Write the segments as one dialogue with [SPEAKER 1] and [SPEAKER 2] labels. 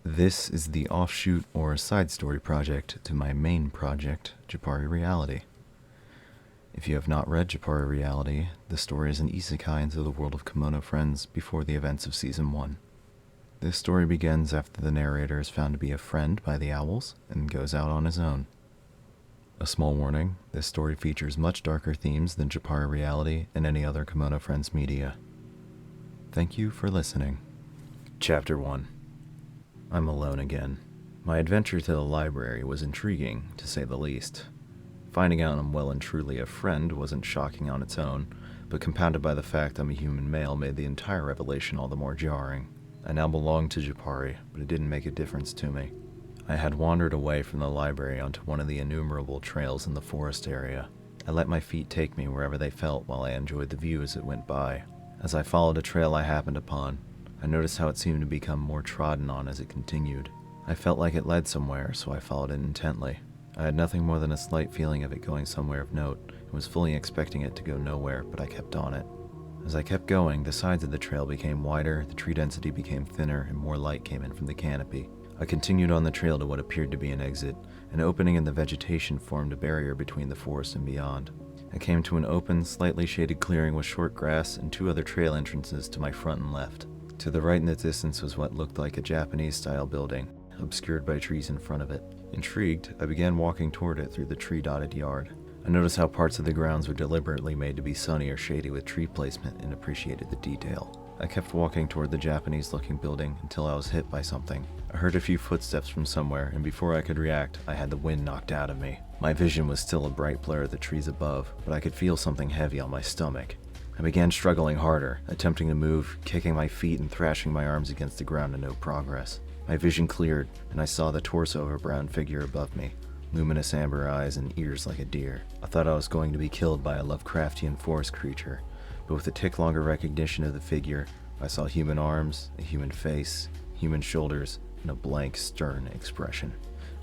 [SPEAKER 1] This is the offshoot or side story project to my main project, Japari Reality. If you have not read Japari Reality, the story is an isekai into the world of Kemono Friends before the events of Season 1. This story begins after the narrator is found to be a friend by the owls and goes out on his own. A small warning, this story features much darker themes than Japari Reality and any other Kemono Friends media. Thank you for listening. Chapter 1. I'm alone again. My adventure to the library was intriguing, to say the least. Finding out I'm well and truly a friend wasn't shocking on its own, but compounded by the fact I'm a human male made the entire revelation all the more jarring. I now belonged to Japari, but it didn't make a difference to me. I had wandered away from the library onto one of the innumerable trails in the forest area. I let my feet take me wherever they felt while I enjoyed the view as it went by. As I followed a trail I happened upon, I noticed how it seemed to become more trodden on as it continued. I felt like it led somewhere, so I followed it intently. I had nothing more than a slight feeling of it going somewhere of note, and was fully expecting it to go nowhere, but I kept on it. As I kept going, the sides of the trail became wider, the tree density became thinner, and more light came in from the canopy. I continued on the trail to what appeared to be an exit. An opening in the vegetation formed a barrier between the forest and beyond. I came to an open, slightly shaded clearing with short grass and two other trail entrances to my front and left. To the right in the distance was what looked like a Japanese-style building, obscured by trees in front of it. Intrigued, I began walking toward it through the tree-dotted yard. I noticed how parts of the grounds were deliberately made to be sunny or shady with tree placement and appreciated the detail. I kept walking toward the Japanese-looking building until I was hit by something. I heard a few footsteps from somewhere, and before I could react, I had the wind knocked out of me. My vision was still a bright blur of the trees above, but I could feel something heavy on my stomach. I began struggling harder, attempting to move, kicking my feet and thrashing my arms against the ground to no progress. My vision cleared, and I saw the torso of a brown figure above me, luminous amber eyes and ears like a deer. I thought I was going to be killed by a Lovecraftian forest creature, but with a tick longer recognition of the figure, I saw human arms, a human face, human shoulders, and a blank, stern expression.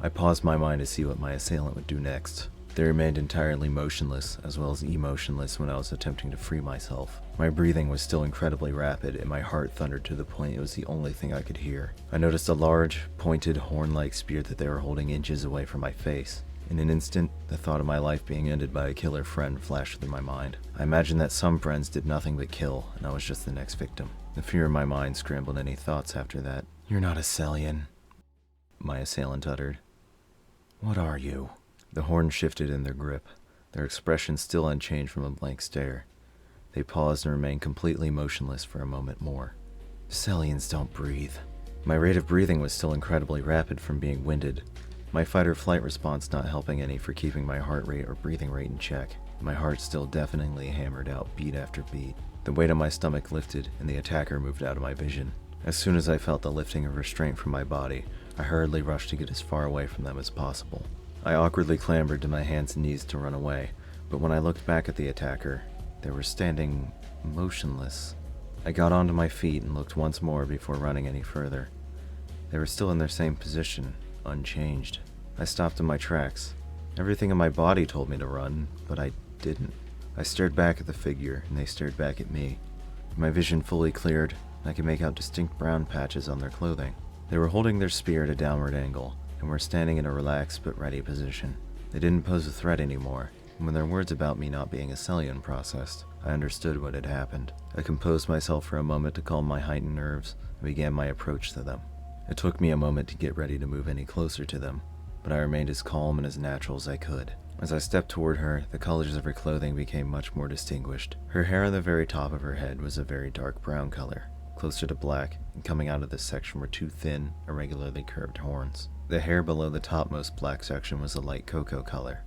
[SPEAKER 1] I paused my mind to see what my assailant would do next. They remained entirely motionless, as well as emotionless when I was attempting to free myself. My breathing was still incredibly rapid, and my heart thundered to the point it was the only thing I could hear. I noticed a large, pointed, horn-like spear that they were holding inches away from my face. In an instant, the thought of my life being ended by a killer friend flashed through my mind. I imagined that some friends did nothing but kill, and I was just the next victim. The fear in my mind scrambled any thoughts after that. "You're not a Celian," my assailant uttered. "What are you?" The horns shifted in their grip, their expression still unchanged from a blank stare. They paused and remained completely motionless for a moment more. "Celians don't breathe." My rate of breathing was still incredibly rapid from being winded, my fight-or-flight response not helping any for keeping my heart rate or breathing rate in check. My heart still deafeningly hammered out beat after beat. The weight on my stomach lifted, and the attacker moved out of my vision. As soon as I felt the lifting of restraint from my body, I hurriedly rushed to get as far away from them as possible. I awkwardly clambered to my hands and knees to run away, but when I looked back at the attacker, they were standing motionless. I got onto my feet and looked once more before running any further. They were still in their same position, unchanged. I stopped in my tracks. Everything in my body told me to run, but I didn't. I stared back at the figure, and they stared back at me. My vision fully cleared, and I could make out distinct brown patches on their clothing. They were holding their spear at a downward angle, and were standing in a relaxed but ready position. They didn't pose a threat anymore, and when their words about me not being a Celian processed, I understood what had happened. I composed myself for a moment to calm my heightened nerves, and began my approach to them. It took me a moment to get ready to move any closer to them, but I remained as calm and as natural as I could. As I stepped toward her, the colors of her clothing became much more distinguished. Her hair on the very top of her head was a very dark brown color, closer to black, and coming out of this section were two thin, irregularly curved horns. The hair below the topmost black section was a light cocoa color,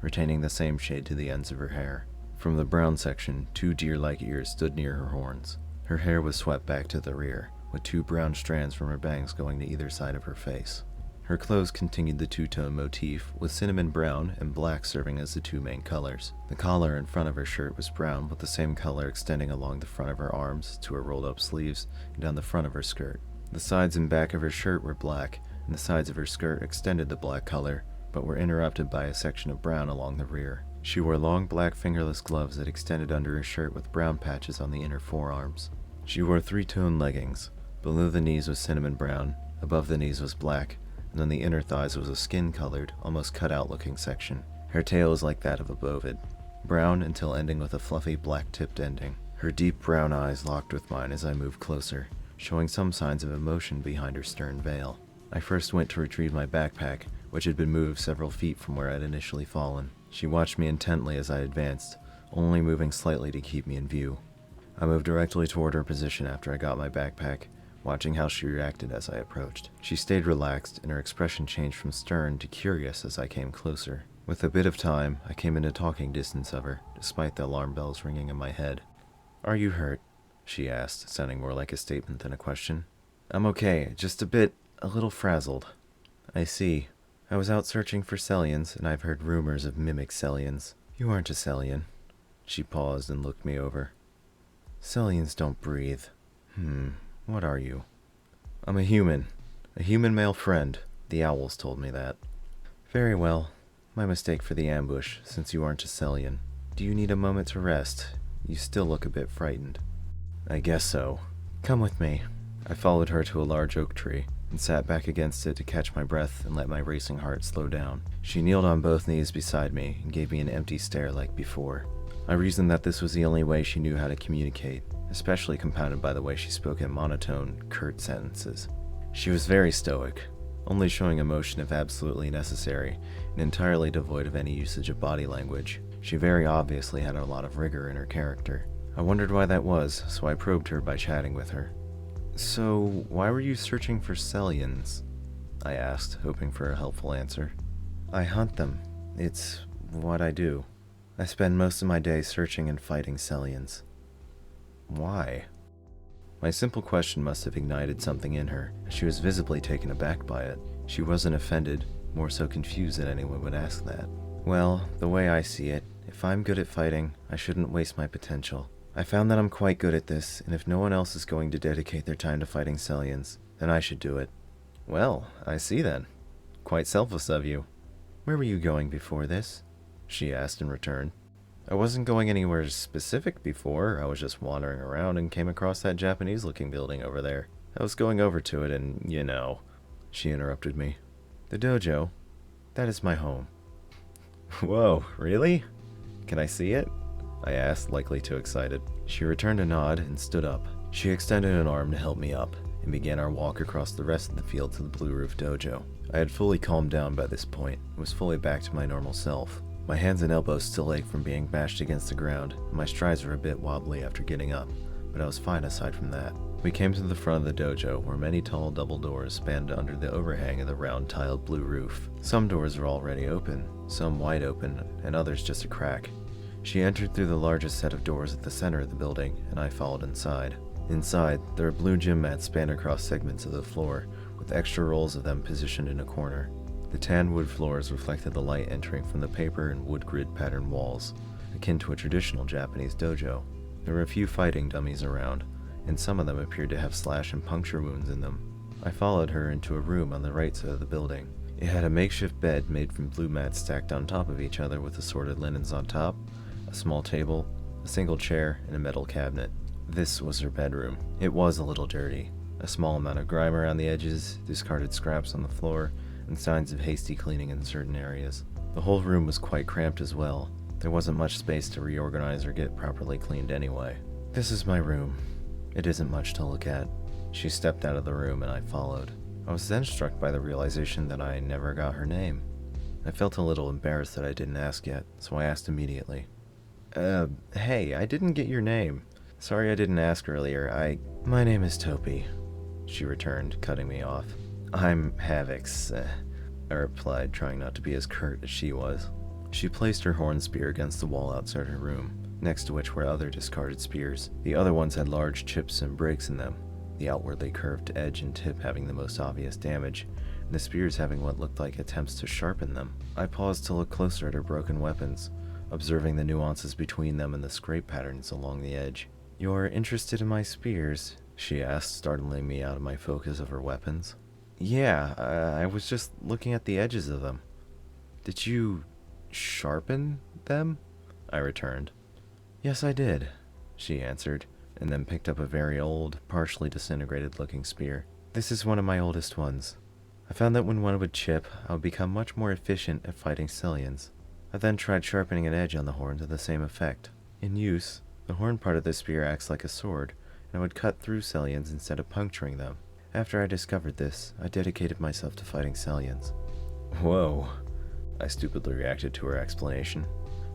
[SPEAKER 1] retaining the same shade to the ends of her hair. From the brown section, two deer-like ears stood near her horns. Her hair was swept back to the rear, with two brown strands from her bangs going to either side of her face. Her clothes continued the two-tone motif, with cinnamon brown and black serving as the two main colors. The collar in front of her shirt was brown, with the same color extending along the front of her arms to her rolled-up sleeves and down the front of her skirt. The sides and back of her shirt were black, and the sides of her skirt extended the black color, but were interrupted by a section of brown along the rear. She wore long black fingerless gloves that extended under her shirt with brown patches on the inner forearms. She wore three-tone leggings. Below the knees was cinnamon brown, Above the knees was black, and on the inner thighs was a skin-colored, almost cut-out looking section. Her tail was like that of a bovid, brown until ending with a fluffy black-tipped ending. Her deep brown eyes locked with mine as I moved closer, showing some signs of emotion behind her stern veil. I first went to retrieve my backpack, which had been moved several feet from where I'd initially fallen. She watched me intently as I advanced, only moving slightly to keep me in view. I moved directly toward her position after I got my backpack, watching how she reacted as I approached. She stayed relaxed, and her expression changed from stern to curious as I came closer. With a bit of time, I came into talking distance of her, despite the alarm bells ringing in my head. "Are you hurt?" she asked, sounding more like a statement than a question. "I'm okay, just a little frazzled." "I see. I was out searching for Sellians, and I've heard rumors of mimic Sellians. You aren't a Sellian." She paused and looked me over. "Sellians don't breathe. What are you?" "I'm a human male friend. The owls told me that." "Very well. My mistake for the ambush, since you aren't a Sellian. Do you need a moment to rest? You still look a bit frightened." "I guess so. Come with me." I followed her to a large oak tree, and sat back against it to catch my breath and let my racing heart slow down. She kneeled on both knees beside me and gave me an empty stare like before. I reasoned that this was the only way she knew how to communicate, especially compounded by the way she spoke in monotone, curt sentences. She was very stoic, only showing emotion if absolutely necessary, and entirely devoid of any usage of body language. She very obviously had a lot of rigor in her character. I wondered why that was, so I probed her by chatting with her. "So, why were you searching for Sellians?" I asked, hoping for a helpful answer. "I hunt them. It's what I do. I spend most of my day searching and fighting Sellians." "Why?" My simple question must have ignited something in her, as she was visibly taken aback by it. She wasn't offended, more so confused that anyone would ask that. "Well, the way I see it, if I'm good at fighting, I shouldn't waste my potential. I found that I'm quite good at this, and if no one else is going to dedicate their time to fighting Sellians, then I should do it." "Well, I see then. Quite selfless of you." "Where were you going before this?" she asked in return. "I wasn't going anywhere specific before. I was just wandering around and came across that Japanese-looking building over there. I was going over to it and, She interrupted me. "The dojo, that is my home." "Whoa, really? Can I see it?" I asked, likely too excited. She returned a nod and stood up. She extended an arm to help me up, and began our walk across the rest of the field to the Blue Roof Dojo. I had fully calmed down by this point, and was fully back to my normal self. My hands and elbows still ached from being bashed against the ground, and my strides were a bit wobbly after getting up, but I was fine aside from that. We came to the front of the dojo, where many tall double doors spanned under the overhang of the round tiled blue roof. Some doors were already open, some wide open, and others just a crack. She entered through the largest set of doors at the center of the building, and I followed inside. Inside, there were blue gym mats spanned across segments of the floor, with extra rolls of them positioned in a corner. The tan wood floors reflected the light entering from the paper and wood grid patterned walls, akin to a traditional Japanese dojo. There were a few fighting dummies around, and some of them appeared to have slash and puncture wounds in them. I followed her into a room on the right side of the building. It had a makeshift bed made from blue mats stacked on top of each other with assorted linens on top, a small table, a single chair, and a metal cabinet. This was her bedroom. It was a little dirty. A small amount of grime around the edges, discarded scraps on the floor, and signs of hasty cleaning in certain areas. The whole room was quite cramped as well. There wasn't much space to reorganize or get properly cleaned anyway. "This is my room. It isn't much to look at." She stepped out of the room and I followed. I was then struck by the realization that I never got her name. I felt a little embarrassed that I didn't ask yet, so I asked immediately. Hey, I didn't get your name. Sorry I didn't ask earlier. My name is Topi," she returned, cutting me off. "I'm Havix," I replied, trying not to be as curt as she was. She placed her horn spear against the wall outside her room, next to which were other discarded spears. The other ones had large chips and breaks in them, the outwardly curved edge and tip having the most obvious damage, and the spears having what looked like attempts to sharpen them. I paused to look closer at her broken weapons, observing the nuances between them and the scrape patterns along the edge. "You're interested in my spears?" she asked, startling me out of my focus of her weapons. "Yeah, I was just looking at the edges of them." "Did you sharpen them?" I returned. "Yes, I did," she answered, and then picked up a very old, partially disintegrated-looking spear. This is one of my oldest ones. I found that when one would chip, I would become much more efficient at fighting Cillians. I then tried sharpening an edge on the horn to the same effect. In use, the horn part of the spear acts like a sword, and I would cut through Cillians instead of puncturing them. After I discovered this, I dedicated myself to fighting Cillians. Whoa, I stupidly reacted to her explanation.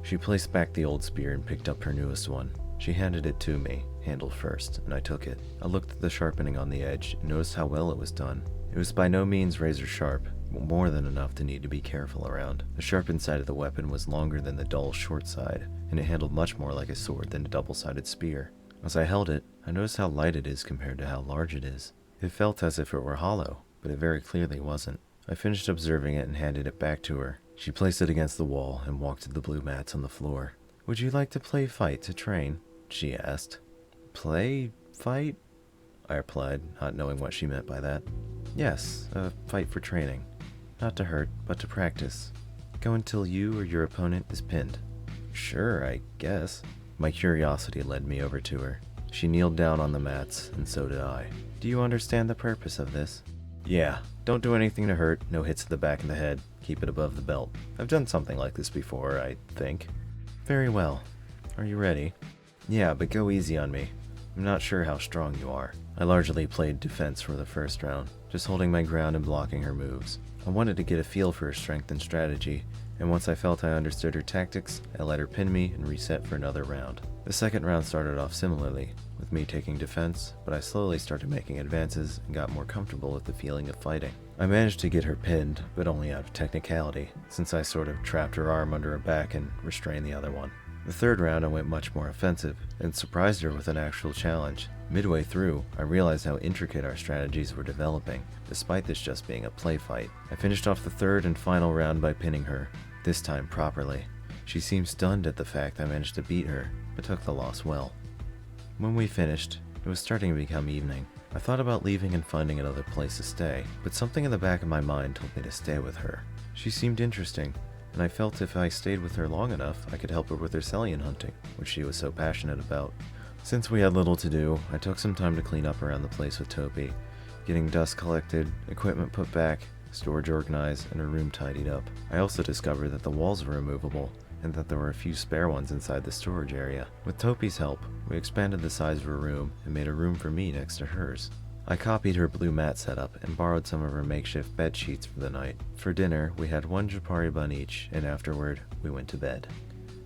[SPEAKER 1] She placed back the old spear and picked up her newest one. She handed it to me, handle first, and I took it. I looked at the sharpening on the edge and noticed how well it was done. It was by no means razor sharp, but more than enough to need to be careful around. The sharpened side of the weapon was longer than the dull, short side, and it handled much more like a sword than a double-sided spear. As I held it, I noticed how light it is compared to how large it is. It felt as if it were hollow, but it very clearly wasn't. I finished observing it and handed it back to her. She placed it against the wall and walked to the blue mats on the floor. "Would you like to play fight to train?" she asked. "Play fight?" I replied, not knowing what she meant by that. "Yes, a fight for training. Not to hurt, but to practice. Go until you or your opponent is pinned." "Sure, I guess." My curiosity led me over to her. She kneeled down on the mats, and so did I. "Do you understand the purpose of this?" "Yeah, don't do anything to hurt, no hits to the back of the head, keep it above the belt. I've done something like this before, I think." "Very well. Are you ready?" "Yeah, but go easy on me. I'm not sure how strong you are." I largely played defense for the first round, just holding my ground and blocking her moves. I wanted to get a feel for her strength and strategy, and once I felt I understood her tactics, I let her pin me and reset for another round. The second round started off similarly, with me taking defense, but I slowly started making advances and got more comfortable with the feeling of fighting. I managed to get her pinned, but only out of technicality, since I sort of trapped her arm under her back and restrained the other one. The third round I went much more offensive, and surprised her with an actual challenge. Midway through, I realized how intricate our strategies were developing, despite this just being a play fight. I finished off the third and final round by pinning her, this time properly. She seemed stunned at the fact I managed to beat her, but took the loss well. When we finished, it was starting to become evening. I thought about leaving and finding another place to stay, but something in the back of my mind told me to stay with her. She seemed interesting, and I felt if I stayed with her long enough, I could help her with her Cillian hunting, which she was so passionate about. Since we had little to do, I took some time to clean up around the place with Topi, getting dust collected, equipment put back, storage organized, and her room tidied up. I also discovered that the walls were removable, and that there were a few spare ones inside the storage area. With Topi's help, we expanded the size of her room and made a room for me next to hers. I copied her blue mat setup and borrowed some of her makeshift bed sheets for the night. For dinner, we had one Japari bun each, and afterward, we went to bed.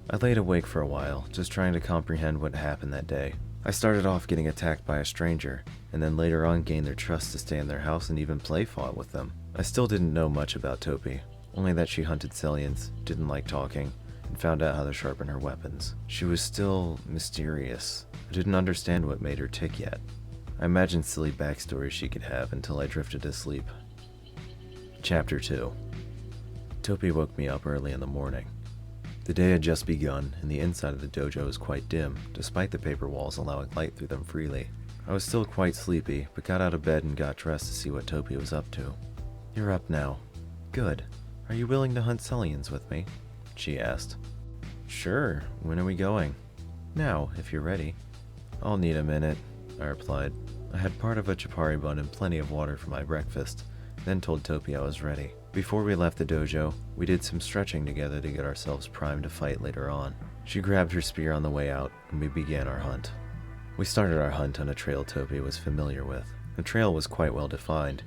[SPEAKER 1] I laid awake for a while, just trying to comprehend what happened that day. I started off getting attacked by a stranger, and then later on gained their trust to stay in their house and even play fought with them. I still didn't know much about Topi, only that she hunted Cillians, didn't like talking, and found out how to sharpen her weapons. She was still mysterious. I didn't understand what made her tick yet. I imagined silly backstories she could have until I drifted asleep. Chapter 2. Topi woke me up early in the morning. The day had just begun, and the inside of the dojo was quite dim, despite the paper walls allowing light through them freely. I was still quite sleepy, but got out of bed and got dressed to see what Topi was up to. "You're up now." "Good. Are you willing to hunt Cillians with me?" she asked. "Sure. When are we going?" "Now, if you're ready." "I'll need a minute," I replied. I had part of a Japari bun and plenty of water for my breakfast, then told Topi I was ready. Before we left the dojo, we did some stretching together to get ourselves primed to fight later on. She grabbed her spear on the way out, and we began our hunt. We started our hunt on a trail Topi was familiar with. The trail was quite well defined.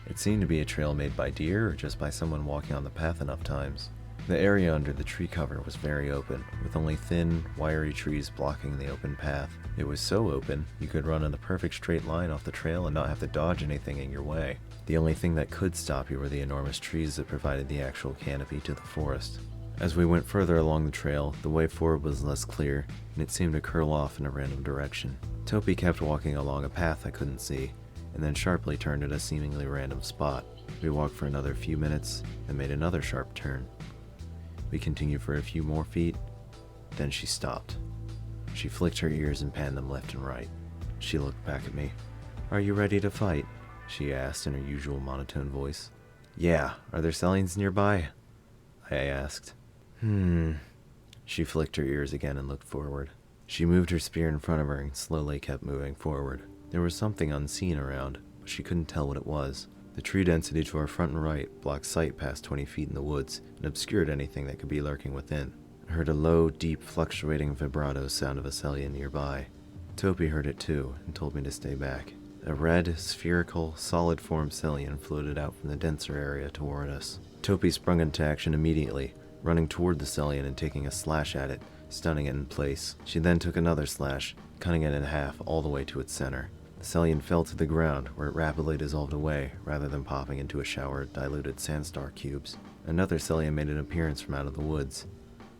[SPEAKER 1] It seemed to be a trail made by deer or just by someone walking on the path enough times. The area under the tree cover was very open, with only thin, wiry trees blocking the open path. It was so open, you could run in the perfect straight line off the trail and not have to dodge anything in your way. The only thing that could stop you were the enormous trees that provided the actual canopy to the forest. As we went further along the trail, the way forward was less clear, and it seemed to curl off in a random direction. Topi kept walking along a path I couldn't see, and then sharply turned at a seemingly random spot. We walked for another few minutes, and made another sharp turn. We continued for a few more feet, then she stopped. She flicked her ears and panned them left and right. She looked back at me. "Are you ready to fight?" she asked in her usual monotone voice. "Yeah, are there Cillians nearby?" I asked. She flicked her ears again and looked forward. She moved her spear in front of her and slowly kept moving forward. There was something unseen around, but she couldn't tell what it was. The tree density to our front and right blocked sight past 20 feet in the woods and obscured anything that could be lurking within. I heard a low, deep, fluctuating vibrato sound of a Sellian nearby. Topi heard it too and told me to stay back. A red, spherical, solid-formed Sellian floated out from the denser area toward us. Topi sprung into action immediately, running toward the Sellian and taking a slash at it, stunning it in place. She then took another slash, cutting it in half all the way to its center. The Sellian fell to the ground, where it rapidly dissolved away, rather than popping into a shower of diluted sandstar cubes. Another Sellian made an appearance from out of the woods.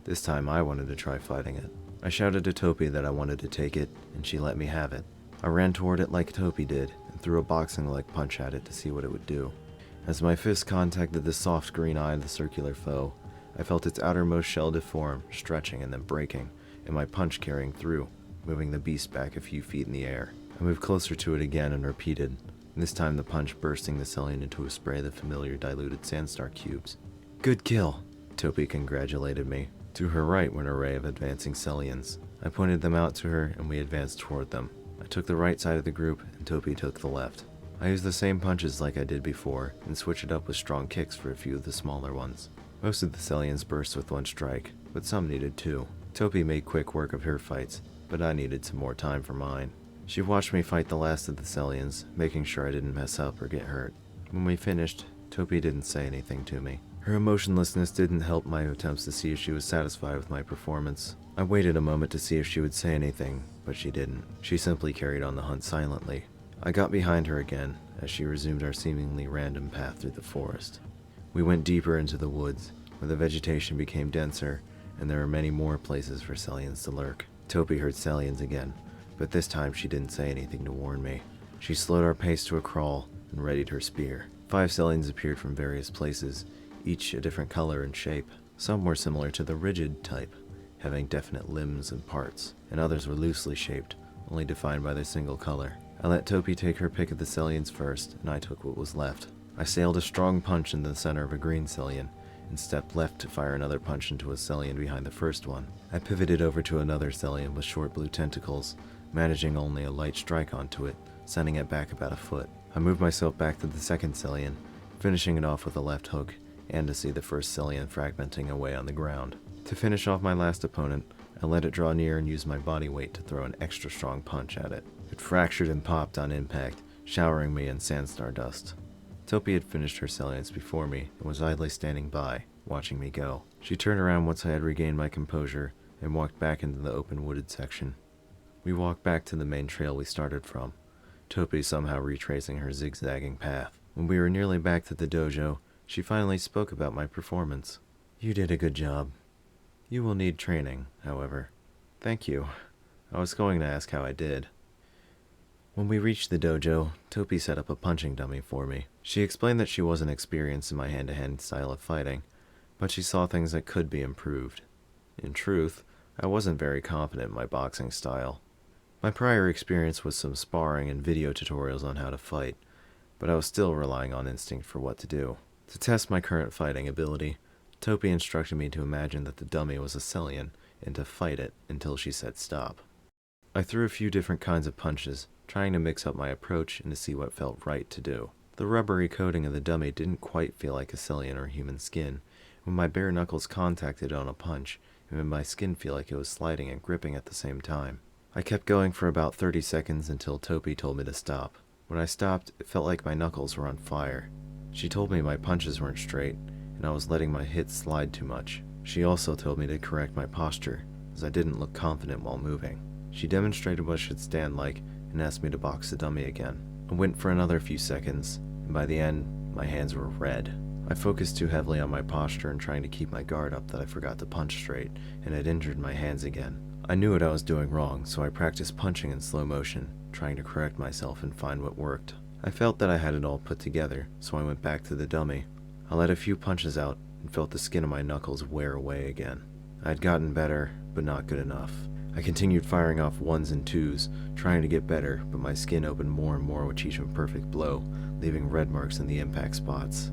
[SPEAKER 1] This time I wanted to try fighting it. I shouted to Topi that I wanted to take it, and she let me have it. I ran toward it like Topi did, and threw a boxing-like punch at it to see what it would do. As my fist contacted the soft green eye of the circular foe, I felt its outermost shell deform, stretching and then breaking, and my punch carrying through, moving the beast back a few feet in the air. I moved closer to it again and repeated, this time the punch bursting the Sellian into a spray of the familiar diluted sandstar cubes. "Good kill," Topi congratulated me. To her right were an array of advancing Sellians. I pointed them out to her and we advanced toward them. I took the right side of the group and Topi took the left. I used the same punches like I did before and switched it up with strong kicks for a few of the smaller ones. Most of the Sellians burst with one strike, but some needed two. Topi made quick work of her fights, but I needed some more time for mine. She watched me fight the last of the Sellians, making sure I didn't mess up or get hurt. When we finished, Topi didn't say anything to me. Her emotionlessness didn't help my attempts to see if she was satisfied with my performance. I waited a moment to see if she would say anything, but she didn't. She simply carried on the hunt silently. I got behind her again, as she resumed our seemingly random path through the forest. We went deeper into the woods, where the vegetation became denser, and there were many more places for Sellians to lurk. Topi heard Sellians again, but this time she didn't say anything to warn me. She slowed our pace to a crawl and readied her spear. 5 Sellians appeared from various places, each a different color and shape. Some were similar to the rigid type, having definite limbs and parts, and others were loosely shaped, only defined by their single color. I let Topi take her pick of the Sellians first, and I took what was left. I sailed a strong punch into the center of a green Sellian, and stepped left to fire another punch into a Sellian behind the first one. I pivoted over to another Sellian with short blue tentacles, managing only a light strike onto it, sending it back about a foot. I moved myself back to the second Sellian, finishing it off with a left hook, and to see the first Sellian fragmenting away on the ground. To finish off my last opponent, I let it draw near and used my body weight to throw an extra strong punch at it. It fractured and popped on impact, showering me in sandstar dust. Topi had finished her Sellians before me and was idly standing by, watching me go. She turned around once I had regained my composure and walked back into the open wooded section. We walked back to the main trail we started from, Topi somehow retracing her zigzagging path. When we were nearly back to the dojo, she finally spoke about my performance. "You did a good job. You will need training, however." "Thank you. I was going to ask how I did." When we reached the dojo, Topi set up a punching dummy for me. She explained that she wasn't experienced in my hand-to-hand style of fighting, but she saw things that could be improved. In truth, I wasn't very confident in my boxing style. My prior experience was some sparring and video tutorials on how to fight, but I was still relying on instinct for what to do. To test my current fighting ability, Topi instructed me to imagine that the dummy was a Sellian and to fight it until she said stop. I threw a few different kinds of punches, trying to mix up my approach and to see what felt right to do. The rubbery coating of the dummy didn't quite feel like a Sellian or human skin. When my bare knuckles contacted it on a punch, it made my skin feel like it was sliding and gripping at the same time. I kept going for about 30 seconds until Topi told me to stop. When I stopped, it felt like my knuckles were on fire. She told me my punches weren't straight, and I was letting my hits slide too much. She also told me to correct my posture, as I didn't look confident while moving. She demonstrated what I should stand like, and asked me to box the dummy again. I went for another few seconds, and by the end, my hands were red. I focused too heavily on my posture and trying to keep my guard up that I forgot to punch straight, and had injured my hands again. I knew what I was doing wrong, so I practiced punching in slow motion, trying to correct myself and find what worked. I felt that I had it all put together, so I went back to the dummy. I let a few punches out and felt the skin of my knuckles wear away again. I had gotten better, but not good enough. I continued firing off ones and twos, trying to get better, but my skin opened more and more with each imperfect blow, leaving red marks in the impact spots.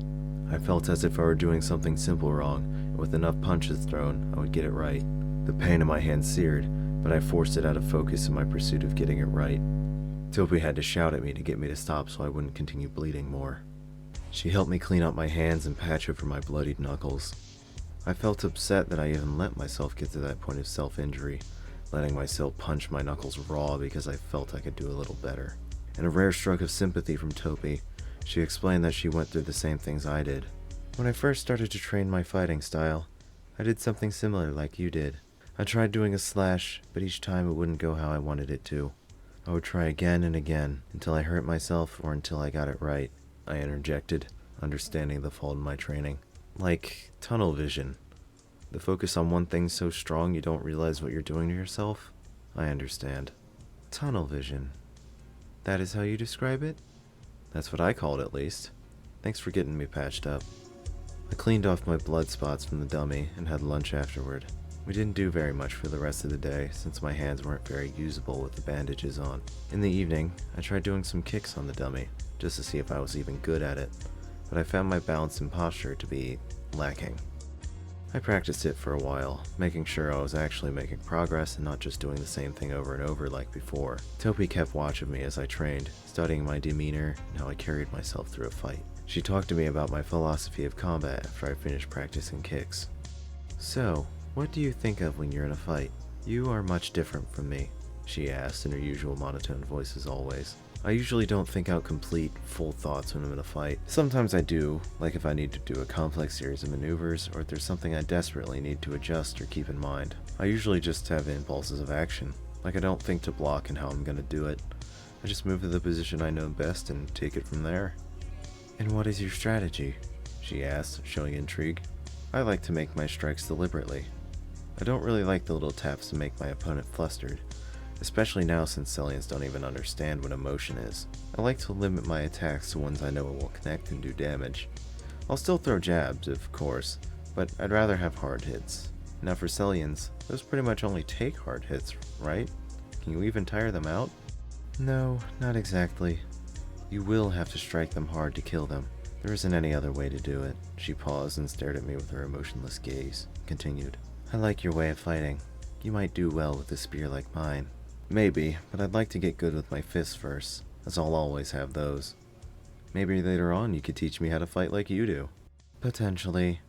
[SPEAKER 1] I felt as if I were doing something simple wrong, and with enough punches thrown, I would get it right. The pain in my hand seared, but I forced it out of focus in my pursuit of getting it right. Topi had to shout at me to get me to stop so I wouldn't continue bleeding more. She helped me clean up my hands and patch over my bloodied knuckles. I felt upset that I even let myself get to that point of self-injury, letting myself punch my knuckles raw because I felt I could do a little better. In a rare stroke of sympathy from Topi, she explained that she went through the same things I did. When I first started to train my fighting style, I did something similar like you did. I tried doing a slash, but each time it wouldn't go how I wanted it to. I would try again and again, until I hurt myself or until I got it right, I interjected, understanding the fault in my training. Like tunnel vision. The focus on one thing so strong you don't realize what you're doing to yourself? I understand. Tunnel vision. That is how you describe it? That's what I call it, at least. Thanks for getting me patched up. I cleaned off my blood spots from the dummy and had lunch afterward. We didn't do very much for the rest of the day since my hands weren't very usable with the bandages on. In the evening, I tried doing some kicks on the dummy, just to see if I was even good at it, but I found my balance and posture to be lacking. I practiced it for a while, making sure I was actually making progress and not just doing the same thing over and over like before. Topi kept watch of me as I trained, studying my demeanor and how I carried myself through a fight. She talked to me about my philosophy of combat after I finished practicing kicks. So, what do you think of when you're in a fight? You are much different from me, she asked in her usual monotone voice as always. I usually don't think out complete, full thoughts when I'm in a fight. Sometimes I do, like if I need to do a complex series of maneuvers, or if there's something I desperately need to adjust or keep in mind. I usually just have impulses of action, like I don't think to block and how I'm gonna do it. I just move to the position I know best and take it from there. And what is your strategy? She asked, showing intrigue. I like to make my strikes deliberately. I don't really like the little taps to make my opponent flustered, especially now since Sellians don't even understand what emotion is. I like to limit my attacks to ones I know will connect and do damage. I'll still throw jabs, of course, but I'd rather have hard hits. Now for Sellians, those pretty much only take hard hits, right? Can you even tire them out? No, not exactly. You will have to strike them hard to kill them. There isn't any other way to do it. She paused and stared at me with her emotionless gaze. Continued. I like your way of fighting. You might do well with a spear like mine. Maybe, but I'd like to get good with my fists first, as I'll always have those. Maybe later on you could teach me how to fight like you do. Potentially,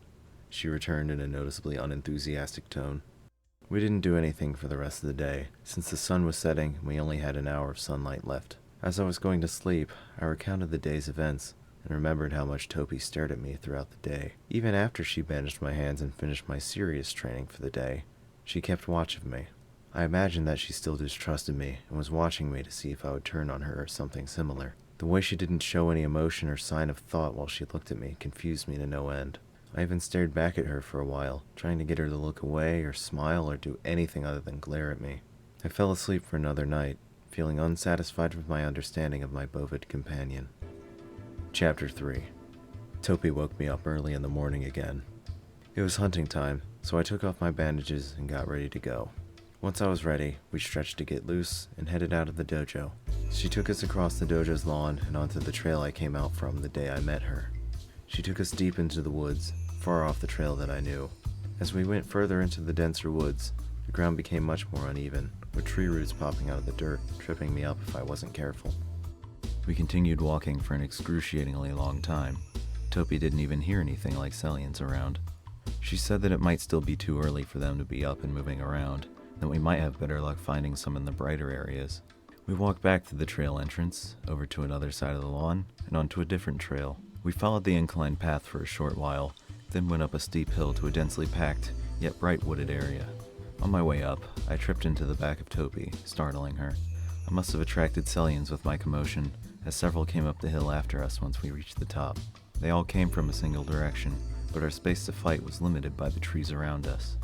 [SPEAKER 1] she returned in a noticeably unenthusiastic tone. We didn't do anything for the rest of the day, since the sun was setting and we only had an hour of sunlight left. As I was going to sleep, I recounted the day's events, and remembered how much Topi stared at me throughout the day. Even after she bandaged my hands and finished my serious training for the day, she kept watch of me. I imagined that she still distrusted me and was watching me to see if I would turn on her or something similar. The way she didn't show any emotion or sign of thought while she looked at me confused me to no end. I even stared back at her for a while, trying to get her to look away or smile or do anything other than glare at me. I fell asleep for another night, feeling unsatisfied with my understanding of my bovid companion. Chapter 3. Topi woke me up early in the morning again. It was hunting time, so I took off my bandages and got ready to go. Once I was ready, we stretched to get loose and headed out of the dojo. She took us across the dojo's lawn and onto the trail I came out from the day I met her. She took us deep into the woods, far off the trail that I knew. As we went further into the denser woods, the ground became much more uneven, with tree roots popping out of the dirt, tripping me up if I wasn't careful. We continued walking for an excruciatingly long time. Topi didn't even hear anything like Sellians around. She said that it might still be too early for them to be up and moving around, that we might have better luck finding some in the brighter areas. We walked back to the trail entrance, over to another side of the lawn, and onto a different trail. We followed the inclined path for a short while, then went up a steep hill to a densely packed, yet bright wooded area. On my way up, I tripped into the back of Topi, startling her. I must have attracted Sellians with my commotion, as several came up the hill after us once we reached the top. They all came from a single direction, but our space to fight was limited by the trees around us.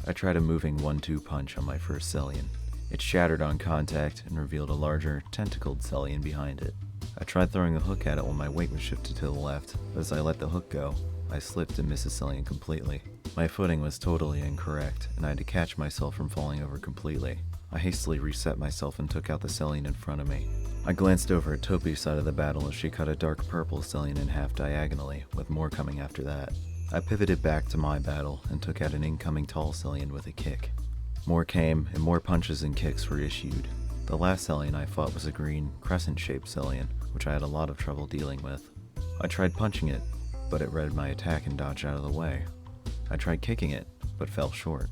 [SPEAKER 1] I tried a moving 1-2 punch on my first Sellian. It shattered on contact and revealed a larger, tentacled Sellian behind it. I tried throwing a hook at it when my weight was shifted to the left, but as I let the hook go, I slipped and missed the Sellian completely. My footing was totally incorrect, and I had to catch myself from falling over completely. I hastily reset myself and took out the Sellian in front of me. I glanced over at Topi's side of the battle as she cut a dark purple Sellian in half diagonally, with more coming after that. I pivoted back to my battle and took out an incoming tall Sellian with a kick. More came, and more punches and kicks were issued. The last Hellion I fought was a green, crescent-shaped Hellion, which I had a lot of trouble dealing with. I tried punching it, but it read my attack and dodged out of the way. I tried kicking it, but fell short.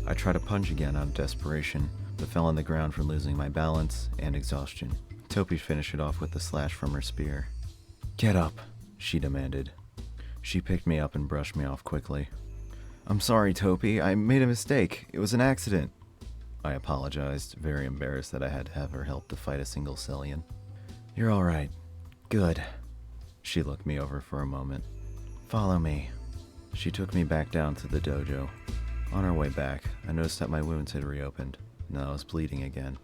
[SPEAKER 1] I tried to punch again out of desperation, but fell on the ground from losing my balance and exhaustion. Topi finished it off with a slash from her spear. "Get up," she demanded. She picked me up and brushed me off quickly. "I'm sorry, Topi. I made a mistake. It was an accident." I apologized, very embarrassed that I had to have her help to fight a single Hellion. "You're all right. Good." She looked me over for a moment. "Follow me." She took me back down to the dojo. On our way back, I noticed that my wounds had reopened, and that I was bleeding again.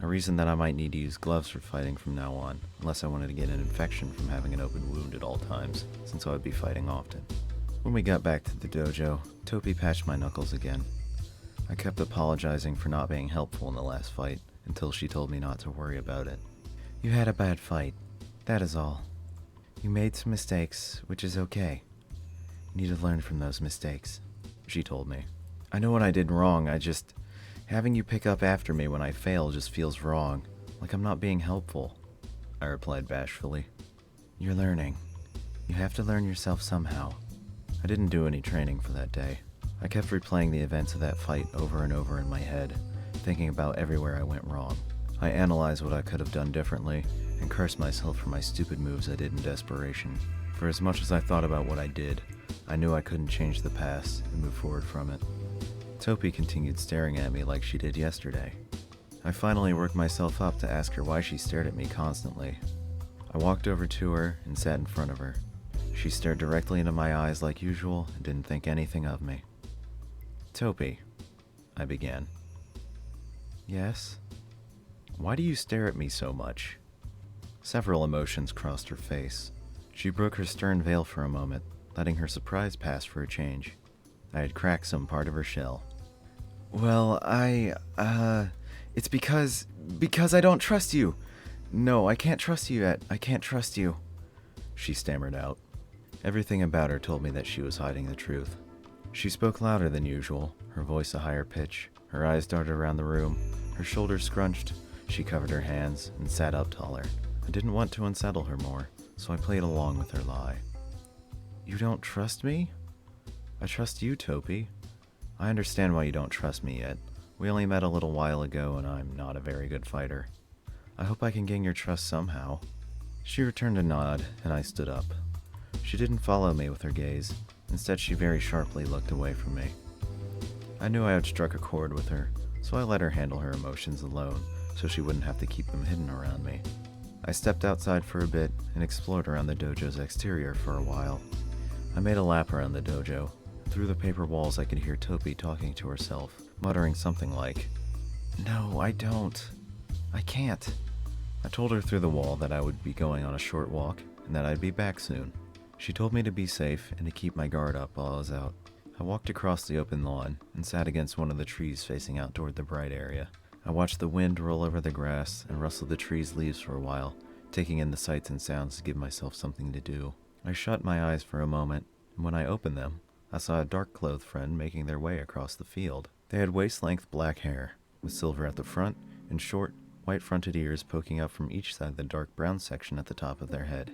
[SPEAKER 1] I reasoned that I might need to use gloves for fighting from now on, unless I wanted to get an infection from having an open wound at all times, since I would be fighting often. When we got back to the dojo, Topi patched my knuckles again. I kept apologizing for not being helpful in the last fight, until she told me not to worry about it. "You had a bad fight. That is all. You made some mistakes, which is okay. You need to learn from those mistakes," she told me. "I know what I did wrong, having you pick up after me when I fail just feels wrong, like I'm not being helpful," I replied bashfully. "You're learning. You have to learn yourself somehow." I didn't do any training for that day. I kept replaying the events of that fight over and over in my head, thinking about everywhere I went wrong. I analyzed what I could have done differently, and cursed myself for my stupid moves I did in desperation. For as much as I thought about what I did, I knew I couldn't change the past and move forward from it. Topi continued staring at me like she did yesterday. I finally worked myself up to ask her why she stared at me constantly. I walked over to her and sat in front of her. She stared directly into my eyes like usual and didn't think anything of me. "Topi," I began. "Yes?" "Why do you stare at me so much?" Several emotions crossed her face. She broke her stern veil for a moment, letting her surprise pass for a change. I had cracked some part of her shell. "Well, it's because I don't trust you. No, I can't trust you yet. I can't trust you," she stammered out. Everything about her told me that she was hiding the truth. She spoke louder than usual, her voice a higher pitch. Her eyes darted around the room, her shoulders scrunched. She covered her hands and sat up taller. I didn't want to unsettle her more, so I played along with her lie. "You don't trust me?" "I trust you, Topi. I understand why you don't trust me yet. We only met a little while ago, and I'm not a very good fighter. I hope I can gain your trust somehow." She returned a nod, and I stood up. She didn't follow me with her gaze. Instead, she very sharply looked away from me. I knew I had struck a chord with her, so I let her handle her emotions alone, so she wouldn't have to keep them hidden around me. I stepped outside for a bit and explored around the dojo's exterior for a while. I made a lap around the dojo. Through the paper walls, I could hear Topi talking to herself, muttering something like, "No, I don't. I can't." I told her through the wall that I would be going on a short walk and that I'd be back soon. She told me to be safe and to keep my guard up while I was out. I walked across the open lawn and sat against one of the trees facing out toward the bright area. I watched the wind roll over the grass and rustle the trees' leaves for a while, taking in the sights and sounds to give myself something to do. I shut my eyes for a moment, and when I opened them, I saw a dark-clothed friend making their way across the field. They had waist-length black hair, with silver at the front, and short, white-fronted ears poking up from each side of the dark brown section at the top of their head.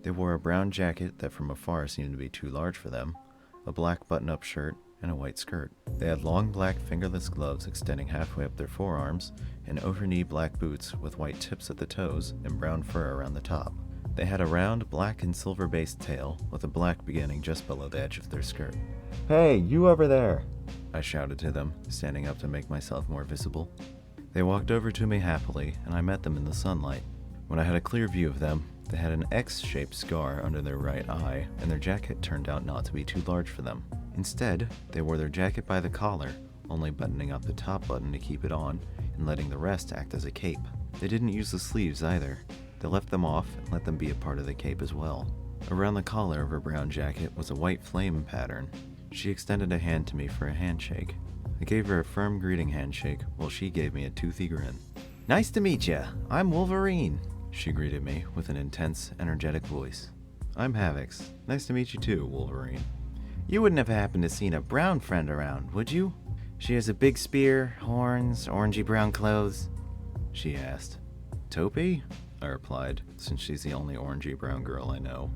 [SPEAKER 1] They wore a brown jacket that from afar seemed to be too large for them, a black button-up shirt, and a white skirt. They had long black fingerless gloves extending halfway up their forearms, and over-knee black boots with white tips at the toes and brown fur around the top. They had a round black and silver-based tail with a black beginning just below the edge of their skirt. "Hey, you over there!" I shouted to them, standing up to make myself more visible. They walked over to me happily, and I met them in the sunlight. When I had a clear view of them, they had an X-shaped scar under their right eye, and their jacket turned out not to be too large for them. Instead, they wore their jacket by the collar, only buttoning up the top button to keep it on, and letting the rest act as a cape. They didn't use the sleeves either. They left them off and let them be a part of the cape as well. Around the collar of her brown jacket was a white flame pattern. She extended a hand to me for a handshake. I gave her a firm greeting handshake while she gave me a toothy grin. "Nice to meet ya. I'm Wolverine," she greeted me with an intense, energetic voice. "I'm Havix. Nice to meet you too, Wolverine." "You wouldn't have happened to seen a brown friend around, would you? She has a big spear, horns, orangey brown clothes." she asked. Topi? I replied, since she's the only orangey brown girl I know.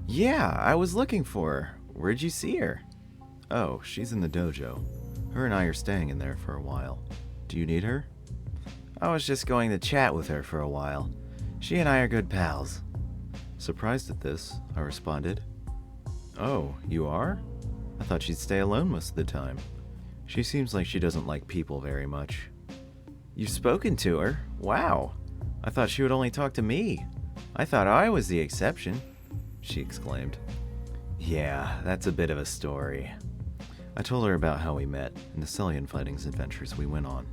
[SPEAKER 1] Yeah, I was looking for her. Where'd you see her? Oh, she's in the dojo. Her and I are staying in there for a while. Do you need her? I was just going to chat with her for a while. She and I are good pals. Surprised at this, I responded. Oh, you are? I thought she'd stay alone most of the time. She seems like she doesn't like people very much. You've spoken to her? Wow. I thought she would only talk to me. I thought I was the exception, she exclaimed. Yeah, that's a bit of a story. I told her about how we met and the Cellian Fightings adventures we went on.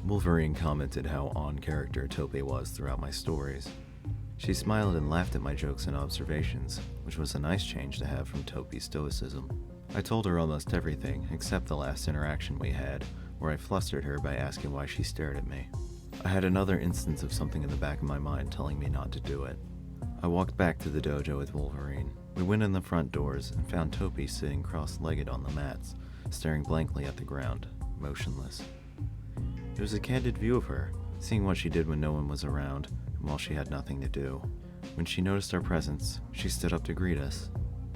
[SPEAKER 1] Wolverine commented how on character Topi was throughout my stories. She smiled and laughed at my jokes and observations, which was a nice change to have from Topi's stoicism. I told her almost everything except the last interaction we had, where I flustered her by asking why she stared at me. I had another instance of something in the back of my mind telling me not to do it. I walked back to the dojo with Wolverine. We went in the front doors and found Topi sitting cross-legged on the mats, staring blankly at the ground, motionless. It was a candid view of her, seeing what she did when no one was around and while she had nothing to do. When she noticed our presence, she stood up to greet us.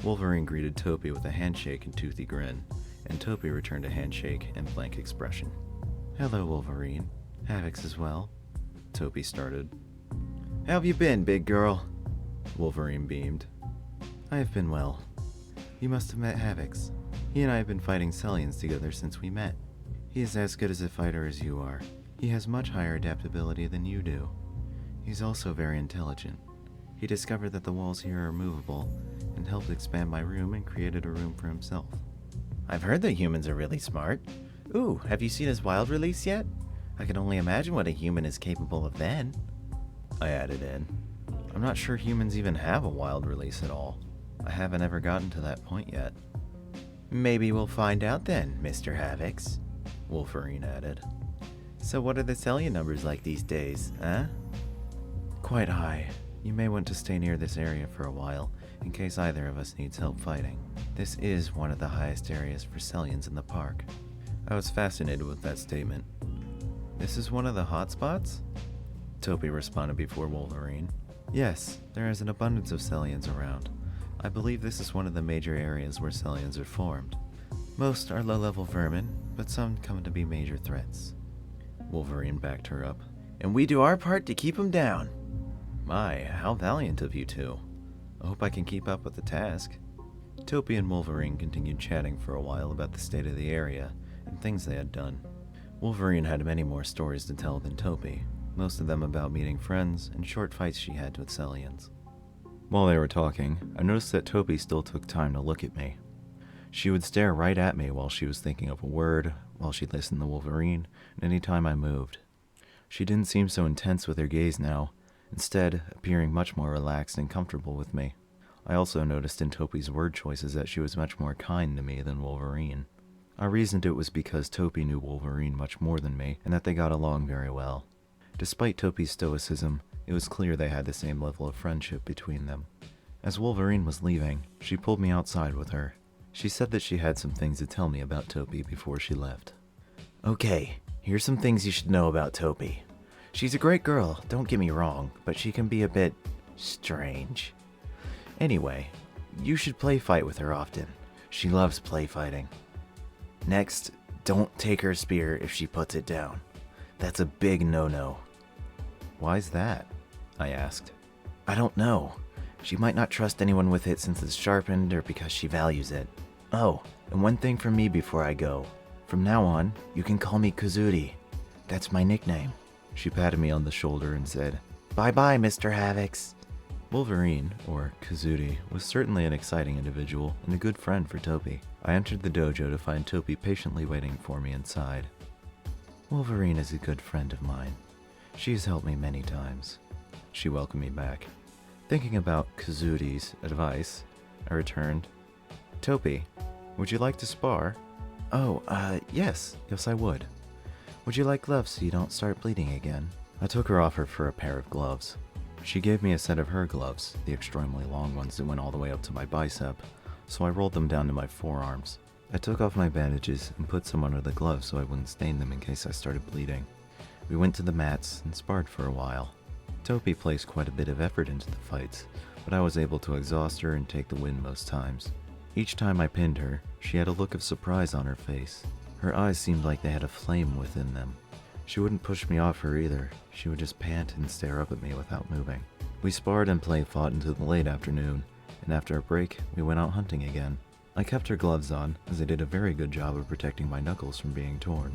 [SPEAKER 1] Wolverine greeted Topi with a handshake and toothy grin, and Topi returned a handshake and blank expression. Hello, Wolverine. Havix as well. Topi started. How have you been, big girl? Wolverine beamed. I have been well. You must have met Havix. He and I have been fighting Cellians together since we met. He is as good as a fighter as you are. He has much higher adaptability than you do. He's also very intelligent. He discovered that the walls here are movable and helped expand my room and created a room for himself. I've heard that humans are really smart. Ooh, have you seen his wild release yet? I can only imagine what a human is capable of then. I added in. I'm not sure humans even have a wild release at all. I haven't ever gotten to that point yet. Maybe we'll find out then, Mr. Havix, Wolverine added. So what are the Cellian numbers like these days, huh? Quite high. You may want to stay near this area for a while, in case either of us needs help fighting. This is one of the highest areas for Cellians in the park. I was fascinated with that statement. This is one of the hot spots? Topi responded before Wolverine. Yes, there is an abundance of Cellians around. I believe this is one of the major areas where Cellians are formed. Most are low-level vermin, but some come to be major threats. Wolverine backed her up. And we do our part to keep them down. My, how valiant of you two. I hope I can keep up with the task. Topi and Wolverine continued chatting for a while about the state of the area and things they had done. Wolverine had many more stories to tell than Topi, most of them about meeting friends and short fights she had with Cellians. While they were talking, I noticed that Topi still took time to look at me. She would stare right at me while she was thinking of a word, while she listened to Wolverine, and any time I moved. She didn't seem so intense with her gaze now, instead appearing much more relaxed and comfortable with me. I also noticed in Topi's word choices that she was much more kind to me than Wolverine. I reasoned it was because Topi knew Wolverine much more than me, and that they got along very well. Despite Topi's stoicism, it was clear they had the same level of friendship between them. As Wolverine was leaving, she pulled me outside with her. She said that she had some things to tell me about Topi before she left. Okay, here's some things you should know about Topi. She's a great girl, don't get me wrong, but she can be a bit strange. Anyway, you should play fight with her often. She loves play fighting. Next, don't take her spear if she puts it down. That's a big no-no. Why's that? I asked. I don't know. She might not trust anyone with it since it's sharpened or because she values it. Oh, and one thing from me before I go. From now on, you can call me Kazuri. That's my nickname. She patted me on the shoulder and said, Bye-bye, Mr. Havix. Wolverine, or Kazuri, was certainly an exciting individual and a good friend for Topi. I entered the dojo to find Topi patiently waiting for me inside. Wolverine is a good friend of mine. She has helped me many times. She welcomed me back. Thinking about Kazuri's advice, I returned, Topi, would you like to spar? Oh, yes I would. Would you like gloves so you don't start bleeding again? I took her offer for a pair of gloves. She gave me a set of her gloves, the extremely long ones that went all the way up to my bicep, so I rolled them down to my forearms. I took off my bandages and put some under the gloves so I wouldn't stain them in case I started bleeding. We went to the mats and sparred for a while. Topi placed quite a bit of effort into the fights, but I was able to exhaust her and take the win most times. Each time I pinned her, she had a look of surprise on her face. Her eyes seemed like they had a flame within them. She wouldn't push me off her either. She would just pant and stare up at me without moving. We sparred and play-fought until the late afternoon, and after a break, we went out hunting again. I kept her gloves on, as they did a very good job of protecting my knuckles from being torn.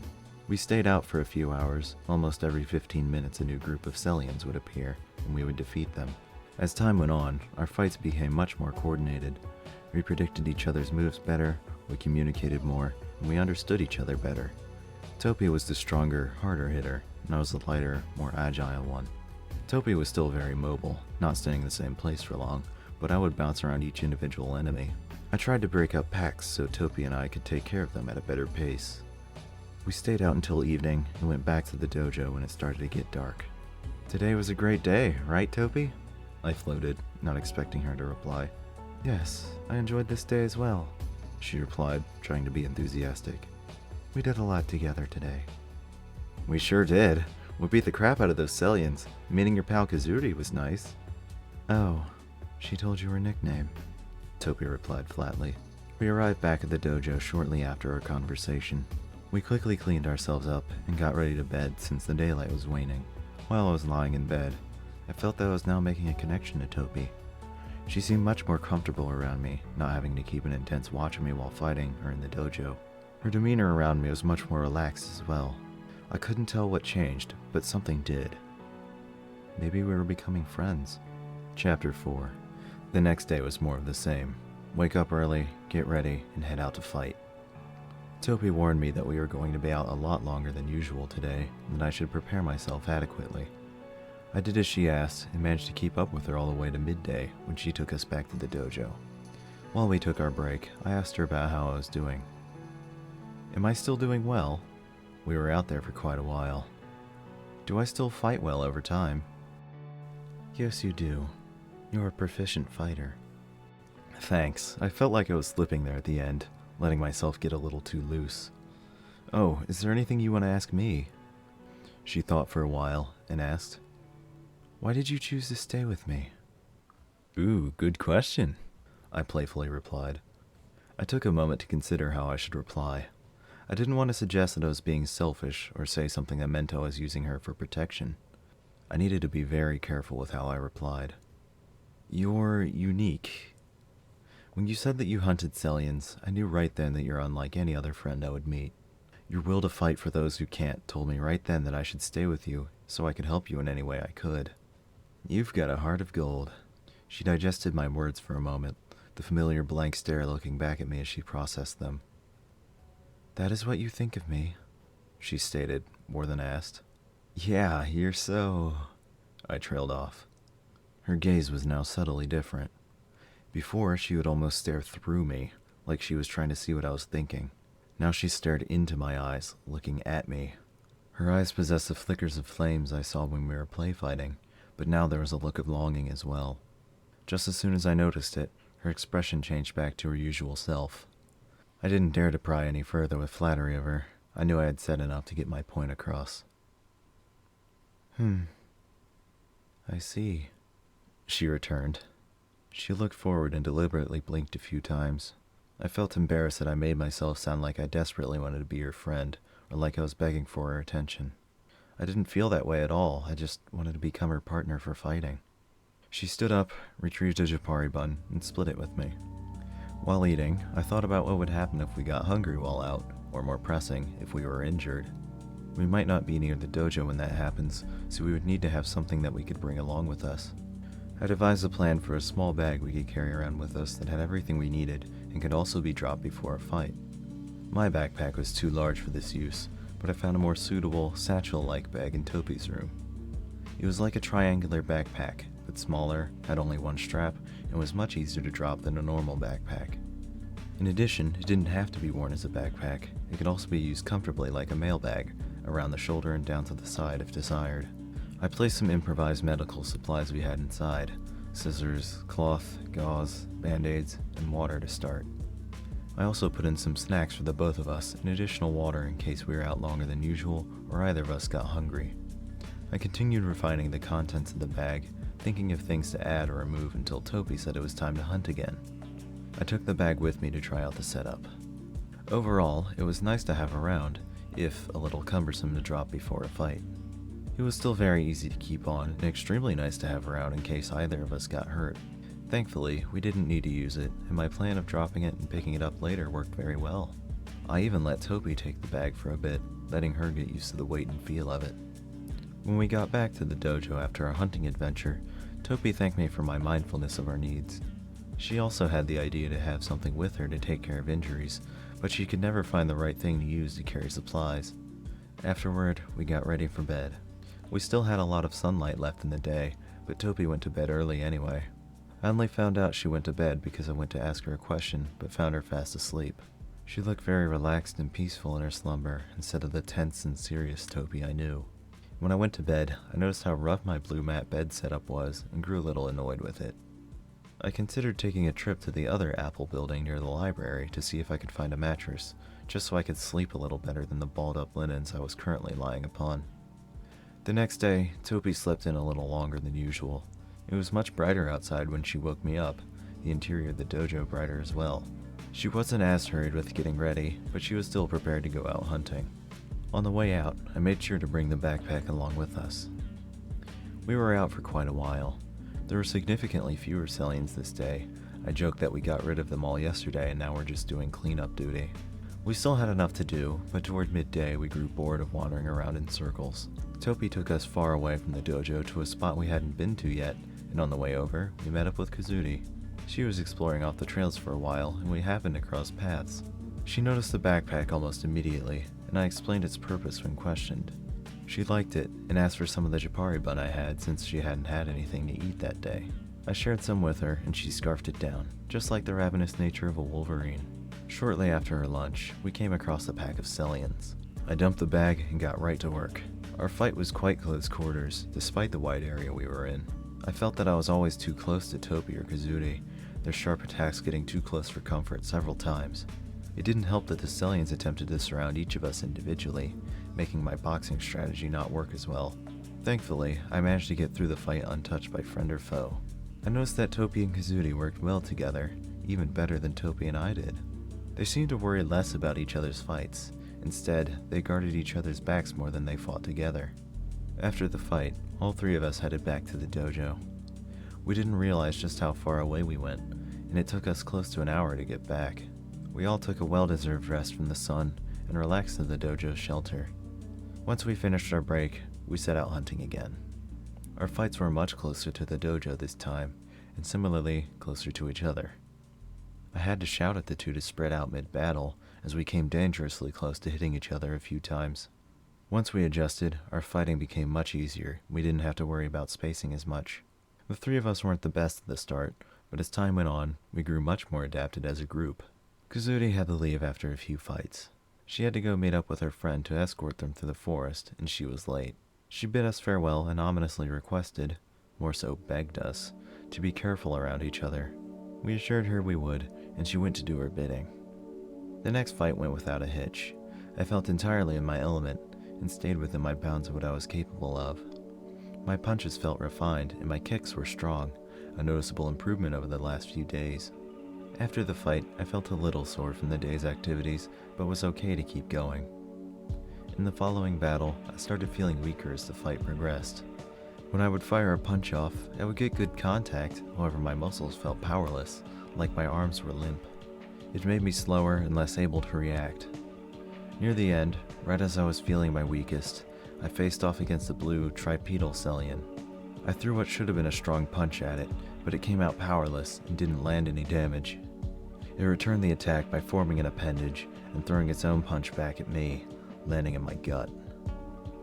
[SPEAKER 1] We stayed out for a few hours. Almost every 15 minutes a new group of Sellians would appear, and we would defeat them. As time went on, our fights became much more coordinated. We predicted each other's moves better, we communicated more, and we understood each other better. Topi was the stronger, harder hitter, and I was the lighter, more agile one. Topi was still very mobile, not staying in the same place for long, but I would bounce around each individual enemy. I tried to break up packs so Topi and I could take care of them at a better pace. We stayed out until evening and went back to the dojo when it started to get dark. "Today was a great day, right, Topi?" I floated, not expecting her to reply. "Yes, I enjoyed this day as well," she replied, trying to be enthusiastic. "We did a lot together today." "We sure did. We beat the crap out of those Sellians. Meeting your pal Kazuri was nice." "Oh, she told you her nickname," Topi replied flatly. We arrived back at the dojo shortly after our conversation. We quickly cleaned ourselves up and got ready to bed since the daylight was waning. While I was lying in bed, I felt that I was now making a connection to Topi. She seemed much more comfortable around me, not having to keep an intense watch on me while fighting or in the dojo. Her demeanor around me was much more relaxed as well. I couldn't tell what changed, but something did. Maybe we were becoming friends. Chapter 4. The next day was more of the same. Wake up early, get ready, and head out to fight. Topi warned me that we were going to be out a lot longer than usual today, and that I should prepare myself adequately. I did as she asked, and managed to keep up with her all the way to midday when she took us back to the dojo. While we took our break, I asked her about how I was doing. "Am I still doing well?" We were out there for quite a while. "Do I still fight well over time?" "Yes, you do. You're a proficient fighter." Thanks. I felt like I was slipping there at the end, letting myself get a little too loose. "Oh, is there anything you want to ask me?" She thought for a while and asked, "Why did you choose to stay with me?" "Ooh, good question," I playfully replied. I took a moment to consider how I should reply. I didn't want to suggest that I was being selfish or say something that meant I was using her for protection. I needed to be very careful with how I replied. "You're unique. When you said that you hunted Sellians, I knew right then that you're unlike any other friend I would meet. Your will to fight for those who can't told me right then that I should stay with you so I could help you in any way I could. You've got a heart of gold." She digested my words for a moment, the familiar blank stare looking back at me as she processed them. "That is what you think of me," she stated, more than asked. "Yeah, you're so..." I trailed off. Her gaze was now subtly different. Before, she would almost stare through me, like she was trying to see what I was thinking. Now she stared into my eyes, looking at me. Her eyes possessed the flickers of flames I saw when we were play fighting, but now there was a look of longing as well. Just as soon as I noticed it, her expression changed back to her usual self. I didn't dare to pry any further with flattery of her. I knew I had said enough to get my point across. I see," she returned. She looked forward and deliberately blinked a few times. I felt embarrassed that I made myself sound like I desperately wanted to be her friend, or like I was begging for her attention. I didn't feel that way at all. I just wanted to become her partner for fighting. She stood up, retrieved a Japari bun, and split it with me. While eating, I thought about what would happen if we got hungry while out, or more pressing, if we were injured. We might not be near the dojo when that happens, so we would need to have something that we could bring along with us. I devised a plan for a small bag we could carry around with us that had everything we needed and could also be dropped before a fight. My backpack was too large for this use, but I found a more suitable, satchel-like bag in Topi's room. It was like a triangular backpack, but smaller, had only one strap, and was much easier to drop than a normal backpack. In addition, it didn't have to be worn as a backpack. It could also be used comfortably like a mail bag, around the shoulder and down to the side if desired. I placed some improvised medical supplies we had inside: scissors, cloth, gauze, band-aids, and water to start. I also put in some snacks for the both of us and additional water in case we were out longer than usual or either of us got hungry. I continued refining the contents of the bag, thinking of things to add or remove until Topi said it was time to hunt again. I took the bag with me to try out the setup. Overall, it was nice to have around, if a little cumbersome to drop before a fight. It was still very easy to keep on and extremely nice to have around in case either of us got hurt. Thankfully, we didn't need to use it, and my plan of dropping it and picking it up later worked very well. I even let Topi take the bag for a bit, letting her get used to the weight and feel of it. When we got back to the dojo after our hunting adventure, Topi thanked me for my mindfulness of our needs. She also had the idea to have something with her to take care of injuries, but she could never find the right thing to use to carry supplies. Afterward, we got ready for bed. We still had a lot of sunlight left in the day, but Topi went to bed early anyway. I only found out she went to bed because I went to ask her a question, but found her fast asleep. She looked very relaxed and peaceful in her slumber, instead of the tense and serious Topi I knew. When I went to bed, I noticed how rough my blue mat bed setup was, and grew a little annoyed with it. I considered taking a trip to the other Apple building near the library to see if I could find a mattress, just so I could sleep a little better than the balled-up linens I was currently lying upon. The next day, Topi slept in a little longer than usual. It was much brighter outside when she woke me up, the interior of the dojo brighter as well. She wasn't as hurried with getting ready, but she was still prepared to go out hunting. On the way out, I made sure to bring the backpack along with us. We were out for quite a while. There were significantly fewer Sellians this day. I joked that we got rid of them all yesterday and now we're just doing cleanup duty. We still had enough to do, but toward midday we grew bored of wandering around in circles. Topi took us far away from the dojo to a spot we hadn't been to yet, and on the way over, we met up with Kazuri. She was exploring off the trails for a while, and we happened to cross paths. She noticed the backpack almost immediately, and I explained its purpose when questioned. She liked it, and asked for some of the Japari bun I had since she hadn't had anything to eat that day. I shared some with her, and she scarfed it down, just like the ravenous nature of a wolverine. Shortly after her lunch, we came across a pack of Sellians. I dumped the bag and got right to work. Our fight was quite close quarters, despite the wide area we were in. I felt that I was always too close to Topi or Kazuri, their sharp attacks getting too close for comfort several times. It didn't help that the Sellians attempted to surround each of us individually, making my boxing strategy not work as well. Thankfully, I managed to get through the fight untouched by friend or foe. I noticed that Topi and Kazuri worked well together, even better than Topi and I did. They seemed to worry less about each other's fights. Instead, they guarded each other's backs more than they fought together. After the fight, all three of us headed back to the dojo. We didn't realize just how far away we went, and it took us close to an hour to get back. We all took a well-deserved rest from the sun and relaxed in the dojo's shelter. Once we finished our break, we set out hunting again. Our fights were much closer to the dojo this time, and similarly closer to each other. I had to shout at the two to spread out mid-battle, as we came dangerously close to hitting each other a few times. Once we adjusted, our fighting became much easier. We didn't have to worry about spacing as much. The three of us weren't the best at the start, but as time went on, we grew much more adapted as a group. Kazuri had to leave after a few fights. She had to go meet up with her friend to escort them through the forest, and she was late. She bid us farewell and ominously requested, more so begged us, to be careful around each other. We assured her we would, and she went to do her bidding. The next fight went without a hitch. I felt entirely in my element, and stayed within my bounds of what I was capable of. My punches felt refined, and my kicks were strong, a noticeable improvement over the last few days. After the fight, I felt a little sore from the day's activities, but was okay to keep going. In the following battle, I started feeling weaker as the fight progressed. When I would fire a punch off, I would get good contact, however my muscles felt powerless, like my arms were limp. It made me slower and less able to react. Near the end, right as I was feeling my weakest, I faced off against the blue tripedal Sellian. I threw what should have been a strong punch at it, but it came out powerless and didn't land any damage. It returned the attack by forming an appendage and throwing its own punch back at me, landing in my gut.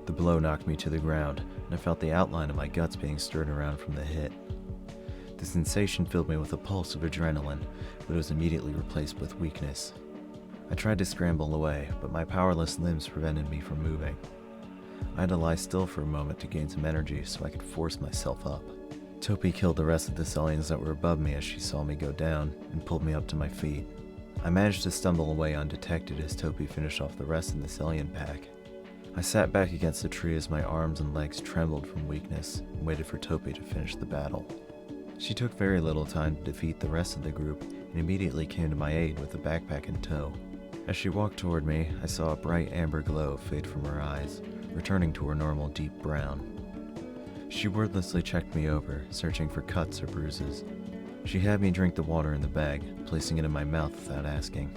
[SPEAKER 1] The blow knocked me to the ground, and I felt the outline of my guts being stirred around from the hit. The sensation filled me with a pulse of adrenaline, but it was immediately replaced with weakness. I tried to scramble away, but my powerless limbs prevented me from moving. I had to lie still for a moment to gain some energy so I could force myself up. Topi killed the rest of the Sellians that were above me as she saw me go down, and pulled me up to my feet. I managed to stumble away undetected as Topi finished off the rest of the Sellian pack. I sat back against the tree as my arms and legs trembled from weakness and waited for Topi to finish the battle. She took very little time to defeat the rest of the group and immediately came to my aid with the backpack in tow. As she walked toward me, I saw a bright amber glow fade from her eyes, returning to her normal deep brown. She wordlessly checked me over, searching for cuts or bruises. She had me drink the water in the bag, placing it in my mouth without asking.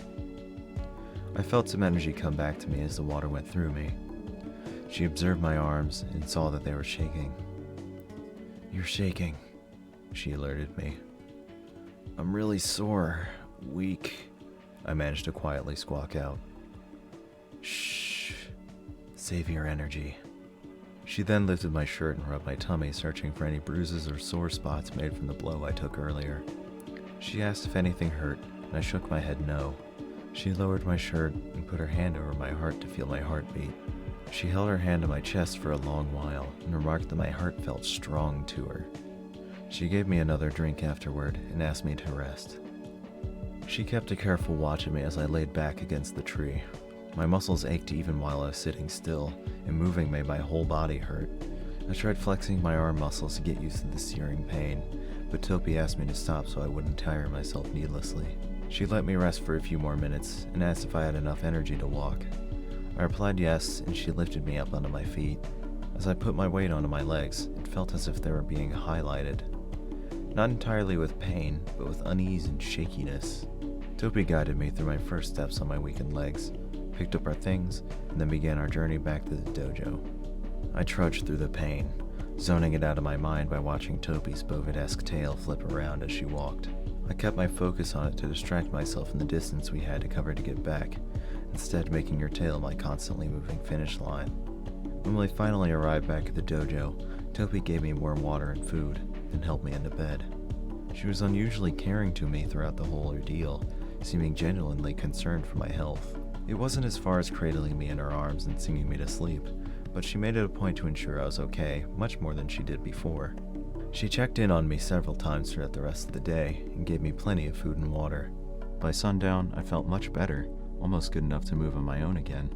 [SPEAKER 1] I felt some energy come back to me as the water went through me. She observed my arms and saw that they were shaking. "You're shaking," she alerted me. "I'm really sore, weak," I managed to quietly squawk out. "Shh, save your energy." She then lifted my shirt and rubbed my tummy, searching for any bruises or sore spots made from the blow I took earlier. She asked if anything hurt, and I shook my head no. She lowered my shirt and put her hand over my heart to feel my heartbeat. She held her hand on my chest for a long while and remarked that my heart felt strong to her. She gave me another drink afterward and asked me to rest. She kept a careful watch of me as I laid back against the tree. My muscles ached even while I was sitting still, and moving made my whole body hurt. I tried flexing my arm muscles to get used to the searing pain, but Topi asked me to stop so I wouldn't tire myself needlessly. She let me rest for a few more minutes and asked if I had enough energy to walk. I replied yes, and she lifted me up onto my feet. As I put my weight onto my legs, it felt as if they were being highlighted. Not entirely with pain, but with unease and shakiness. Topi guided me through my first steps on my weakened legs, picked up our things, and then began our journey back to the dojo. I trudged through the pain, zoning it out of my mind by watching Topi's bovid-esque tail flip around as she walked. I kept my focus on it to distract myself from the distance we had to cover to get back, instead making her tail my constantly moving finish line. When we finally arrived back at the dojo, Topi gave me warm water and food, then helped me into bed. She was unusually caring to me throughout the whole ordeal, seeming genuinely concerned for my health. It wasn't as far as cradling me in her arms and singing me to sleep, but she made it a point to ensure I was okay, much more than she did before. She checked in on me several times throughout the rest of the day and gave me plenty of food and water. By sundown, I felt much better, almost good enough to move on my own again.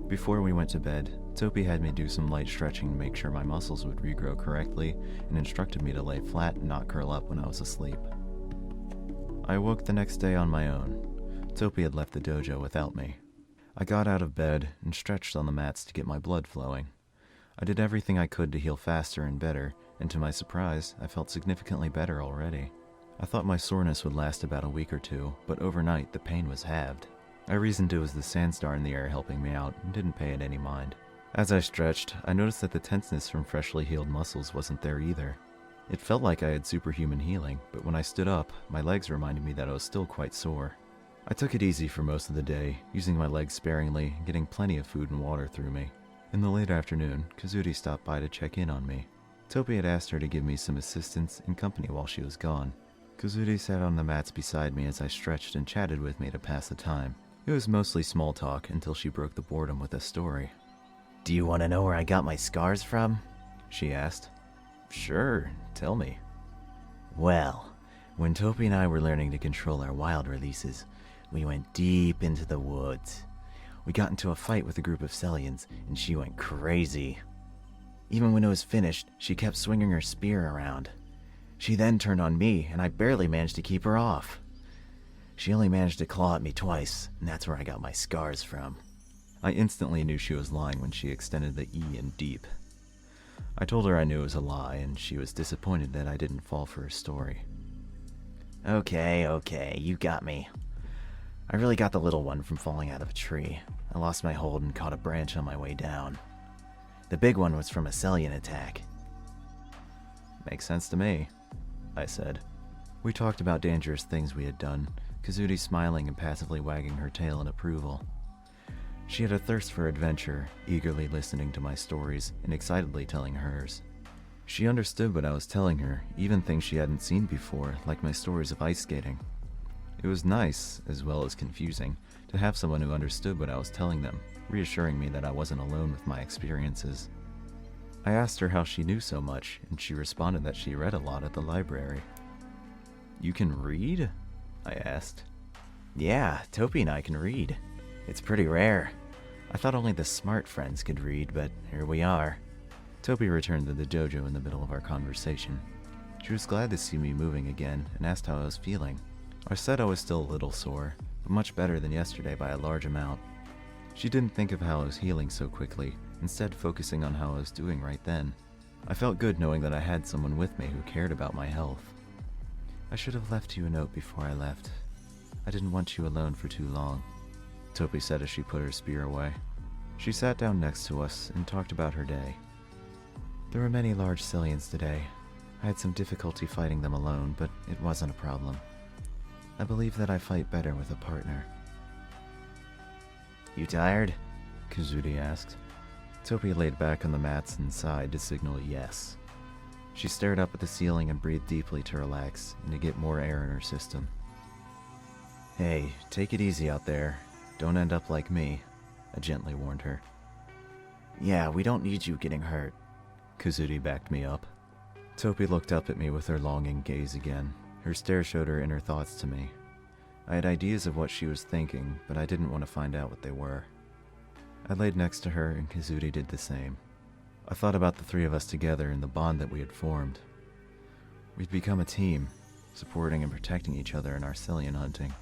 [SPEAKER 1] Before we went to bed, Topi had me do some light stretching to make sure my muscles would regrow correctly and instructed me to lay flat and not curl up when I was asleep. I awoke the next day on my own. Topi had left the dojo without me. I got out of bed and stretched on the mats to get my blood flowing. I did everything I could to heal faster and better, and to my surprise, I felt significantly better already. I thought my soreness would last about a week or two, but overnight the pain was halved. I reasoned it was the sandstar in the air helping me out and didn't pay it any mind. As I stretched, I noticed that the tenseness from freshly healed muscles wasn't there either. It felt like I had superhuman healing, but when I stood up, my legs reminded me that I was still quite sore. I took it easy for most of the day, using my legs sparingly and getting plenty of food and water through me. In the late afternoon, Kazuri stopped by to check in on me. Topi had asked her to give me some assistance and company while she was gone. Kazuri sat on the mats beside me as I stretched and chatted with me to pass the time. It was mostly small talk until she broke the boredom with a story.
[SPEAKER 2] "Do you want to know where I got my scars from?"
[SPEAKER 1] she asked. "Sure, tell me."
[SPEAKER 2] "Well, when Topi and I were learning to control our wild releases, we went deep into the woods. We got into a fight with a group of Sellians, and she went crazy. Even when it was finished, she kept swinging her spear around. She then turned on me, and I barely managed to keep her off. She only managed to claw at me twice, and that's where I got my scars from."
[SPEAKER 1] I instantly knew she was lying when she extended the E in deep. I told her I knew it was a lie, and she was disappointed that I didn't fall for her story.
[SPEAKER 2] Okay, you got me. I really got the little one from falling out of a tree. I lost my hold and caught a branch on my way down. The big one was from a Sellian attack."
[SPEAKER 1] "Makes sense to me," I said. We talked about dangerous things we had done, Kazuri smiling and passively wagging her tail in approval. She had a thirst for adventure, eagerly listening to my stories and excitedly telling hers. She understood what I was telling her, even things she hadn't seen before, like my stories of ice skating. It was nice, as well as confusing, to have someone who understood what I was telling them, reassuring me that I wasn't alone with my experiences. I asked her how she knew so much, and she responded that she read a lot at the library. "You can read?" I asked.
[SPEAKER 2] "Yeah, Topi and I can read. It's pretty rare. I thought only the smart friends could read, but here we are.
[SPEAKER 1] Topi returned to the dojo in the middle of our conversation. She was glad to see me moving again and asked how I was feeling. I said I was still a little sore, but much better than yesterday by a large amount. She didn't think of how I was healing so quickly, instead focusing on how I was doing right then. I felt good knowing that I had someone with me who cared about my health. I should have left you a note before I left. I didn't want you alone for too long, Topi said as she put her spear away. She sat down next to us and talked about her day. There were many large Cillians today. I had some difficulty fighting them alone, but it wasn't a problem. I believe that I fight better with a partner.
[SPEAKER 2] You tired?
[SPEAKER 1] Kazudi asked. Topi laid back on the mats and sighed to signal yes. She stared up at the ceiling and breathed deeply to relax and to get more air in her system. Hey, take it easy out there. Don't end up like me, I gently warned her.
[SPEAKER 2] Yeah, we don't need you getting hurt.
[SPEAKER 1] Kazudi backed me up. Topi looked up at me with her longing gaze again. Her stare showed her inner thoughts to me. I had ideas of what she was thinking, but I didn't want to find out what they were. I laid next to her, and Kazudi did the same. I thought about the three of us together and the bond that we had formed. We'd become a team, supporting and protecting each other in our Cillian hunting.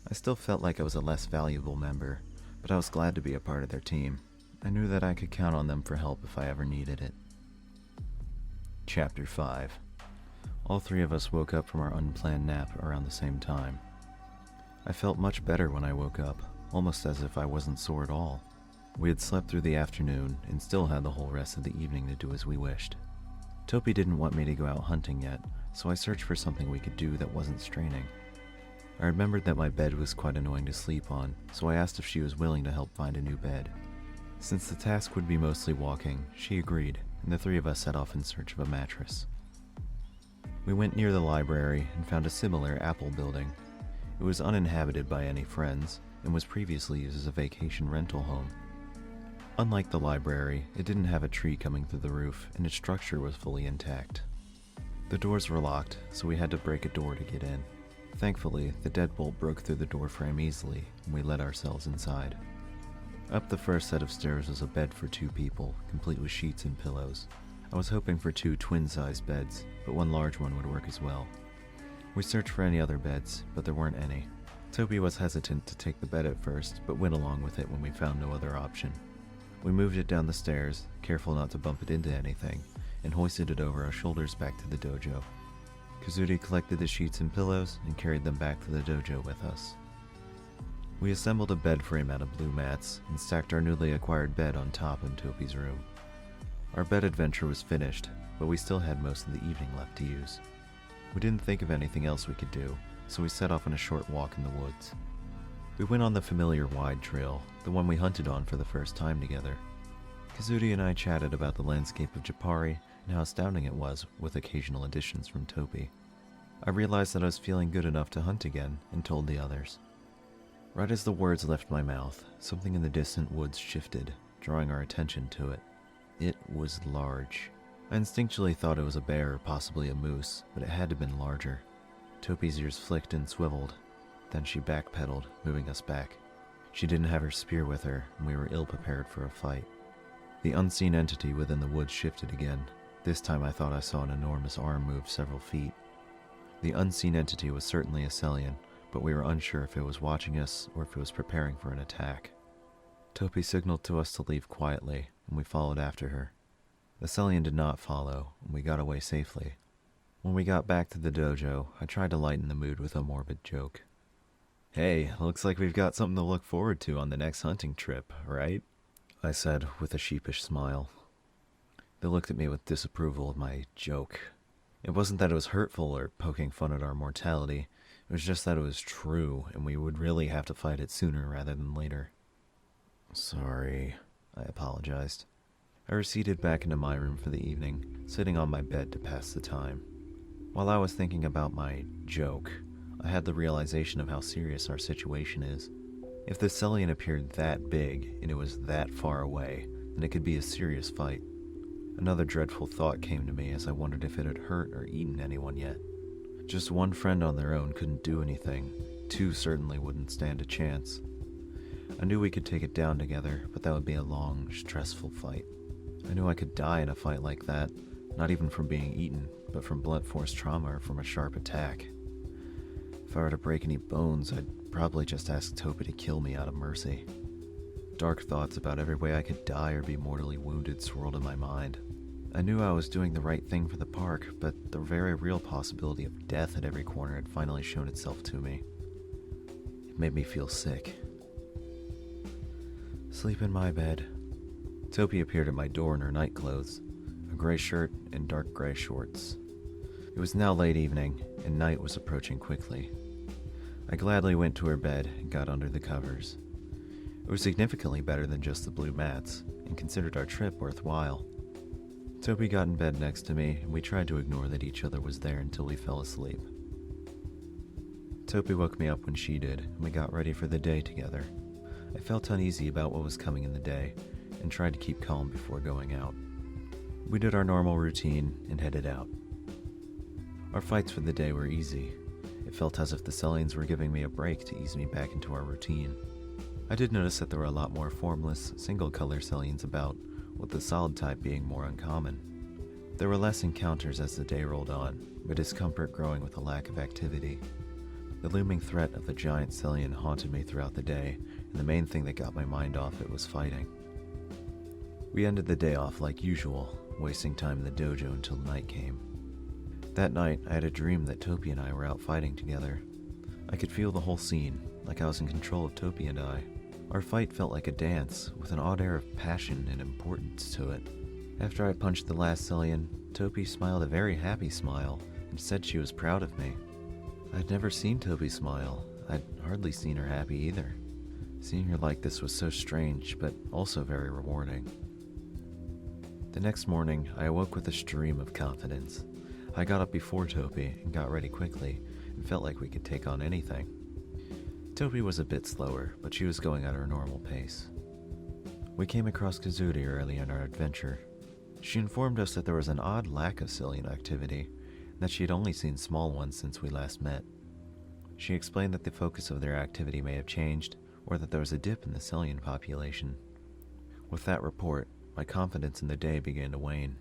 [SPEAKER 1] I still felt like I was a less valuable member, but I was glad to be a part of their team. I knew that I could count on them for help if I ever needed it. Chapter 5. All three of us woke up from our unplanned nap around the same time. I felt much better when I woke up, almost as if I wasn't sore at all. We had slept through the afternoon and still had the whole rest of the evening to do as we wished. Topi didn't want me to go out hunting yet, so I searched for something we could do that wasn't straining. I remembered that my bed was quite annoying to sleep on, so I asked if she was willing to help find a new bed. Since the task would be mostly walking, she agreed, and the three of us set off in search of a mattress. We went near the library and found a similar Apple building. It was uninhabited by any friends, and was previously used as a vacation rental home. Unlike the library, it didn't have a tree coming through the roof, and its structure was fully intact. The doors were locked, so we had to break a door to get in. Thankfully, the deadbolt broke through the door frame easily, and we let ourselves inside. Up the first set of stairs was a bed for 2 people, complete with sheets and pillows. I was hoping for 2 twin-sized beds, but one large one would work as well. We searched for any other beds, but there weren't any. Topi was hesitant to take the bed at first, but went along with it when we found no other option. We moved it down the stairs, careful not to bump it into anything, and hoisted it over our shoulders back to the dojo. Kazudi collected the sheets and pillows and carried them back to the dojo with us. We assembled a bed frame out of blue mats and stacked our newly acquired bed on top in Topi's room. Our bed adventure was finished, but we still had most of the evening left to use. We didn't think of anything else we could do, so we set off on a short walk in the woods. We went on the familiar wide trail, the one we hunted on for the first time together. Kazudi and I chatted about the landscape of Japari and how astounding it was, with occasional additions from Topi. I realized that I was feeling good enough to hunt again, and told the others. Right as the words left my mouth, something in the distant woods shifted, drawing our attention to it. It was large. I instinctually thought it was a bear or possibly a moose, but it had to have been larger. Topi's ears flicked and swiveled. Then she backpedaled, moving us back. She didn't have her spear with her, and we were ill-prepared for a fight. The unseen entity within the woods shifted again. This time I thought I saw an enormous arm move several feet. The unseen entity was certainly a Cillian, but we were unsure if it was watching us or if it was preparing for an attack. Topi signaled to us to leave quietly, and we followed after her. The Cillian did not follow, and we got away safely. When we got back to the dojo, I tried to lighten the mood with a morbid joke. "Hey, looks like we've got something to look forward to on the next hunting trip, right?" I said with a sheepish smile. They looked at me with disapproval of my joke. It wasn't that it was hurtful or poking fun at our mortality. It was just that it was true, and we would really have to fight it sooner rather than later. "Sorry," I apologized. I receded back into my room for the evening, sitting on my bed to pass the time. While I was thinking about my joke, I had the realization of how serious our situation is. If the Cillian appeared that big, and it was that far away, then it could be a serious fight. Another dreadful thought came to me as I wondered if it had hurt or eaten anyone yet. Just one friend on their own couldn't do anything. 2 certainly wouldn't stand a chance. I knew we could take it down together, but that would be a long, stressful fight. I knew I could die in a fight like that, not even from being eaten, but from blunt force trauma or from a sharp attack. If I were to break any bones, I'd probably just ask Topi to kill me out of mercy. Dark thoughts about every way I could die or be mortally wounded swirled in my mind. I knew I was doing the right thing for the park, but the very real possibility of death at every corner had finally shown itself to me. It made me feel sick. Sleep in my bed. Topi appeared at my door in her night clothes, a gray shirt and dark gray shorts. It was now late evening, and night was approaching quickly. I gladly went to her bed and got under the covers. It was significantly better than just the blue mats, and considered our trip worthwhile. Topi got in bed next to me, and we tried to ignore that each other was there until we fell asleep. Topi woke me up when she did, and we got ready for the day together. I felt uneasy about what was coming in the day, and tried to keep calm before going out. We did our normal routine and headed out. Our fights for the day were easy. It felt as if the Sellians were giving me a break to ease me back into our routine. I did notice that there were a lot more formless, single-color Sellians about, with the solid type being more uncommon. There were less encounters as the day rolled on, but discomfort growing with the lack of activity. The looming threat of the giant Sellian haunted me throughout the day, and the main thing that got my mind off it was fighting. We ended the day off like usual, wasting time in the dojo until night came. That night, I had a dream that Topi and I were out fighting together. I could feel the whole scene, like I was in control of Topi and I. Our fight felt like a dance, with an odd air of passion and importance to it. After I punched the last Sellian, Topi smiled a very happy smile, and said she was proud of me. I'd never seen Topi smile. I'd hardly seen her happy either. Seeing her like this was so strange, but also very rewarding. The next morning, I awoke with a stream of confidence. I got up before Topi and got ready quickly, and felt like we could take on anything. Topi was a bit slower, but she was going at her normal pace. We came across Kazuri early in our adventure. She informed us that there was an odd lack of Sellian activity, and that she had only seen small ones since we last met. She explained that the focus of their activity may have changed, or that there was a dip in the Sellian population. With that report, my confidence in the day began to wane.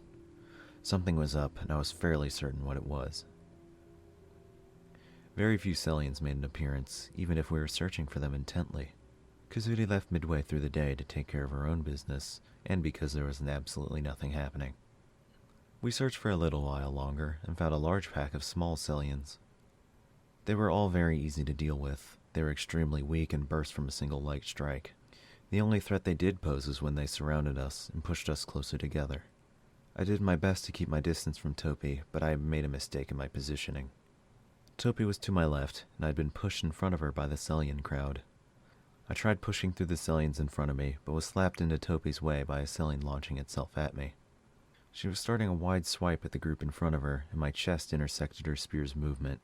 [SPEAKER 1] Something was up, and I was fairly certain what it was. Very few Sellians made an appearance, even if we were searching for them intently. Kazuri left midway through the day to take care of her own business, and because there was absolutely nothing happening. We searched for a little while longer, and found a large pack of small Sellians. They were all very easy to deal with. They were extremely weak and burst from a single light strike. The only threat they did pose was when they surrounded us and pushed us closer together. I did my best to keep my distance from Topi, but I made a mistake in my positioning. Topi was to my left, and I had been pushed in front of her by the Sellian crowd. I tried pushing through the Sellians in front of me, but was slapped into Topi's way by a Sellian launching itself at me. She was starting a wide swipe at the group in front of her, and my chest intersected her spear's movement.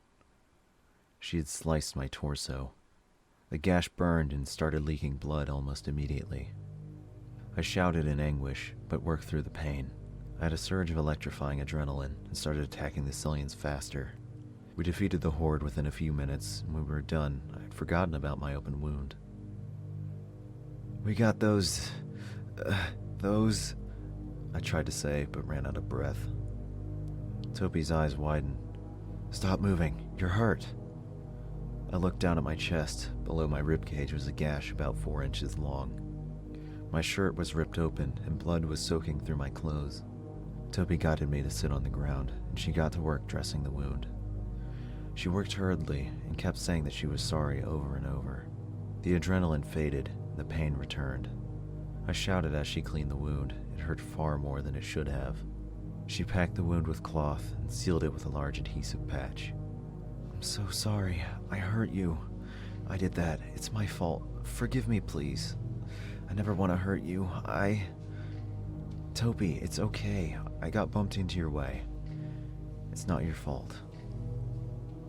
[SPEAKER 1] She had sliced my torso. The gash burned and started leaking blood almost immediately. I shouted in anguish, but worked through the pain. I had a surge of electrifying adrenaline and started attacking the Sellians faster. We defeated the horde within a few minutes, and when we were done, I had forgotten about my open wound. "We got those... I tried to say, but ran out of breath. Topi's eyes widened. "Stop moving, you're hurt." I looked down at my chest. Below my ribcage was a gash about 4 inches long. My shirt was ripped open, and blood was soaking through my clothes. Topi guided me to sit on the ground, and she got to work dressing the wound. She worked hurriedly and kept saying that she was sorry over and over. The adrenaline faded, and the pain returned. I shouted as she cleaned the wound. It hurt far more than it should have. She packed the wound with cloth and sealed it with a large adhesive patch. "I'm so sorry. I hurt you. I did that. It's my fault. Forgive me, please. I never want to hurt you. Topi, it's okay. I got bumped into your way. It's not your fault."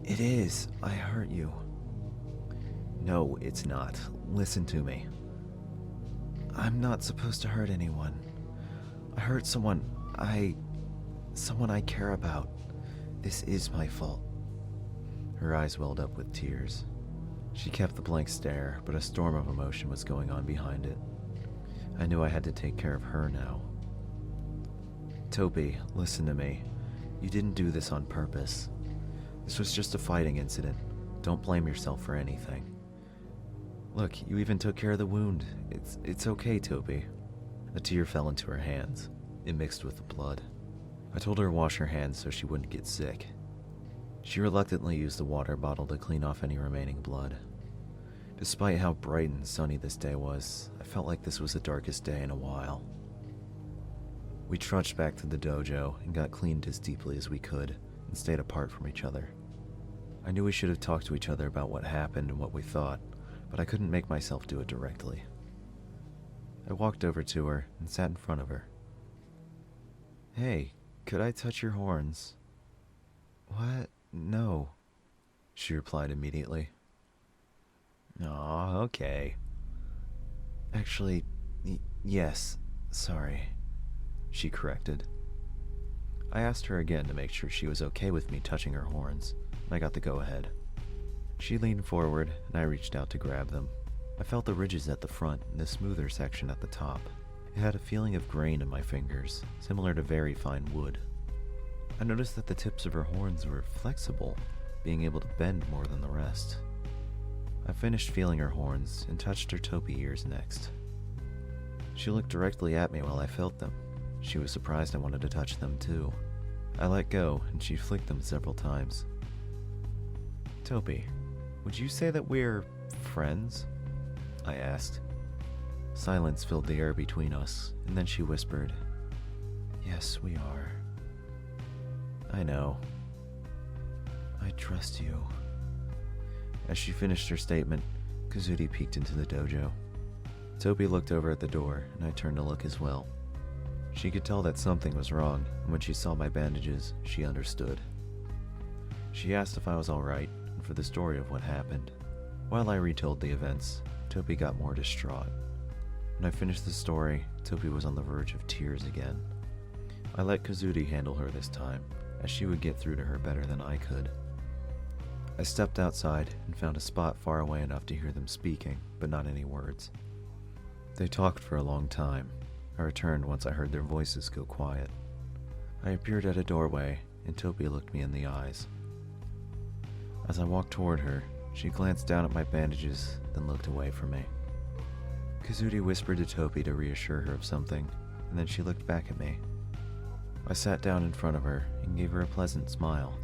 [SPEAKER 1] "It is. I hurt you." "No, it's not. Listen to me." "I'm not supposed to hurt anyone. I hurt someone I care about. This is my fault." Her eyes welled up with tears. She kept the blank stare, but a storm of emotion was going on behind it. I knew I had to take care of her now. Topi, listen to me. You didn't do this on purpose. This was just a fighting incident. Don't blame yourself for anything. Look, you even took care of the wound. It's okay, Topi. A tear fell into her hands. It mixed with the blood. I told her to wash her hands so she wouldn't get sick. She reluctantly used the water bottle to clean off any remaining blood. Despite how bright and sunny this day was, I felt like this was the darkest day in a while. We trudged back to the dojo and got cleaned as deeply as we could and stayed apart from each other. I knew we should have talked to each other about what happened and what we thought, but I couldn't make myself do it directly. I walked over to her and sat in front of her. Hey, could I touch your horns? What? No, she replied immediately. Aw, okay. Actually, yes, sorry, she corrected. I asked her again to make sure she was okay with me touching her horns, and I got the go-ahead. She leaned forward, and I reached out to grab them. I felt the ridges at the front and the smoother section at the top. It had a feeling of grain in my fingers, similar to very fine wood. I noticed that the tips of her horns were flexible, being able to bend more than the rest. I finished feeling her horns and touched her Topi ears next. She looked directly at me while I felt them. She was surprised I wanted to touch them too. I let go and she flicked them several times. Topi, would you say that we're friends? I asked. Silence filled the air between us, and then she whispered, Yes, we are. I know. I trust you. As she finished her statement, Kazuti peeked into the dojo. Topi looked over at the door, and I turned to look as well. She could tell that something was wrong, and when she saw my bandages, she understood. She asked if I was alright, and for the story of what happened. While I retold the events, Topi got more distraught. When I finished the story, Topi was on the verge of tears again. I let Kazuti handle her this time, as she would get through to her better than I could. I stepped outside and found a spot far away enough to hear them speaking, but not any words. They talked for a long time. I returned once I heard their voices go quiet. I appeared at a doorway, and Topi looked me in the eyes. As I walked toward her, she glanced down at my bandages, then looked away from me. Kazuti whispered to Topi to reassure her of something, and then she looked back at me. I sat down in front of her and gave her a pleasant smile.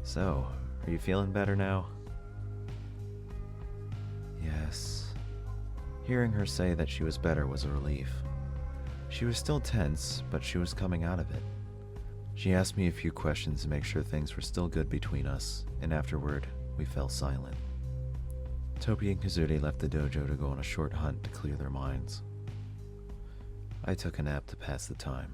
[SPEAKER 1] So, are you feeling better now? Yes. Hearing her say that she was better was a relief. She was still tense, but she was coming out of it. She asked me a few questions to make sure things were still good between us, and afterward, we fell silent. Topi and Kazuti left the dojo to go on a short hunt to clear their minds. I took a nap to pass the time.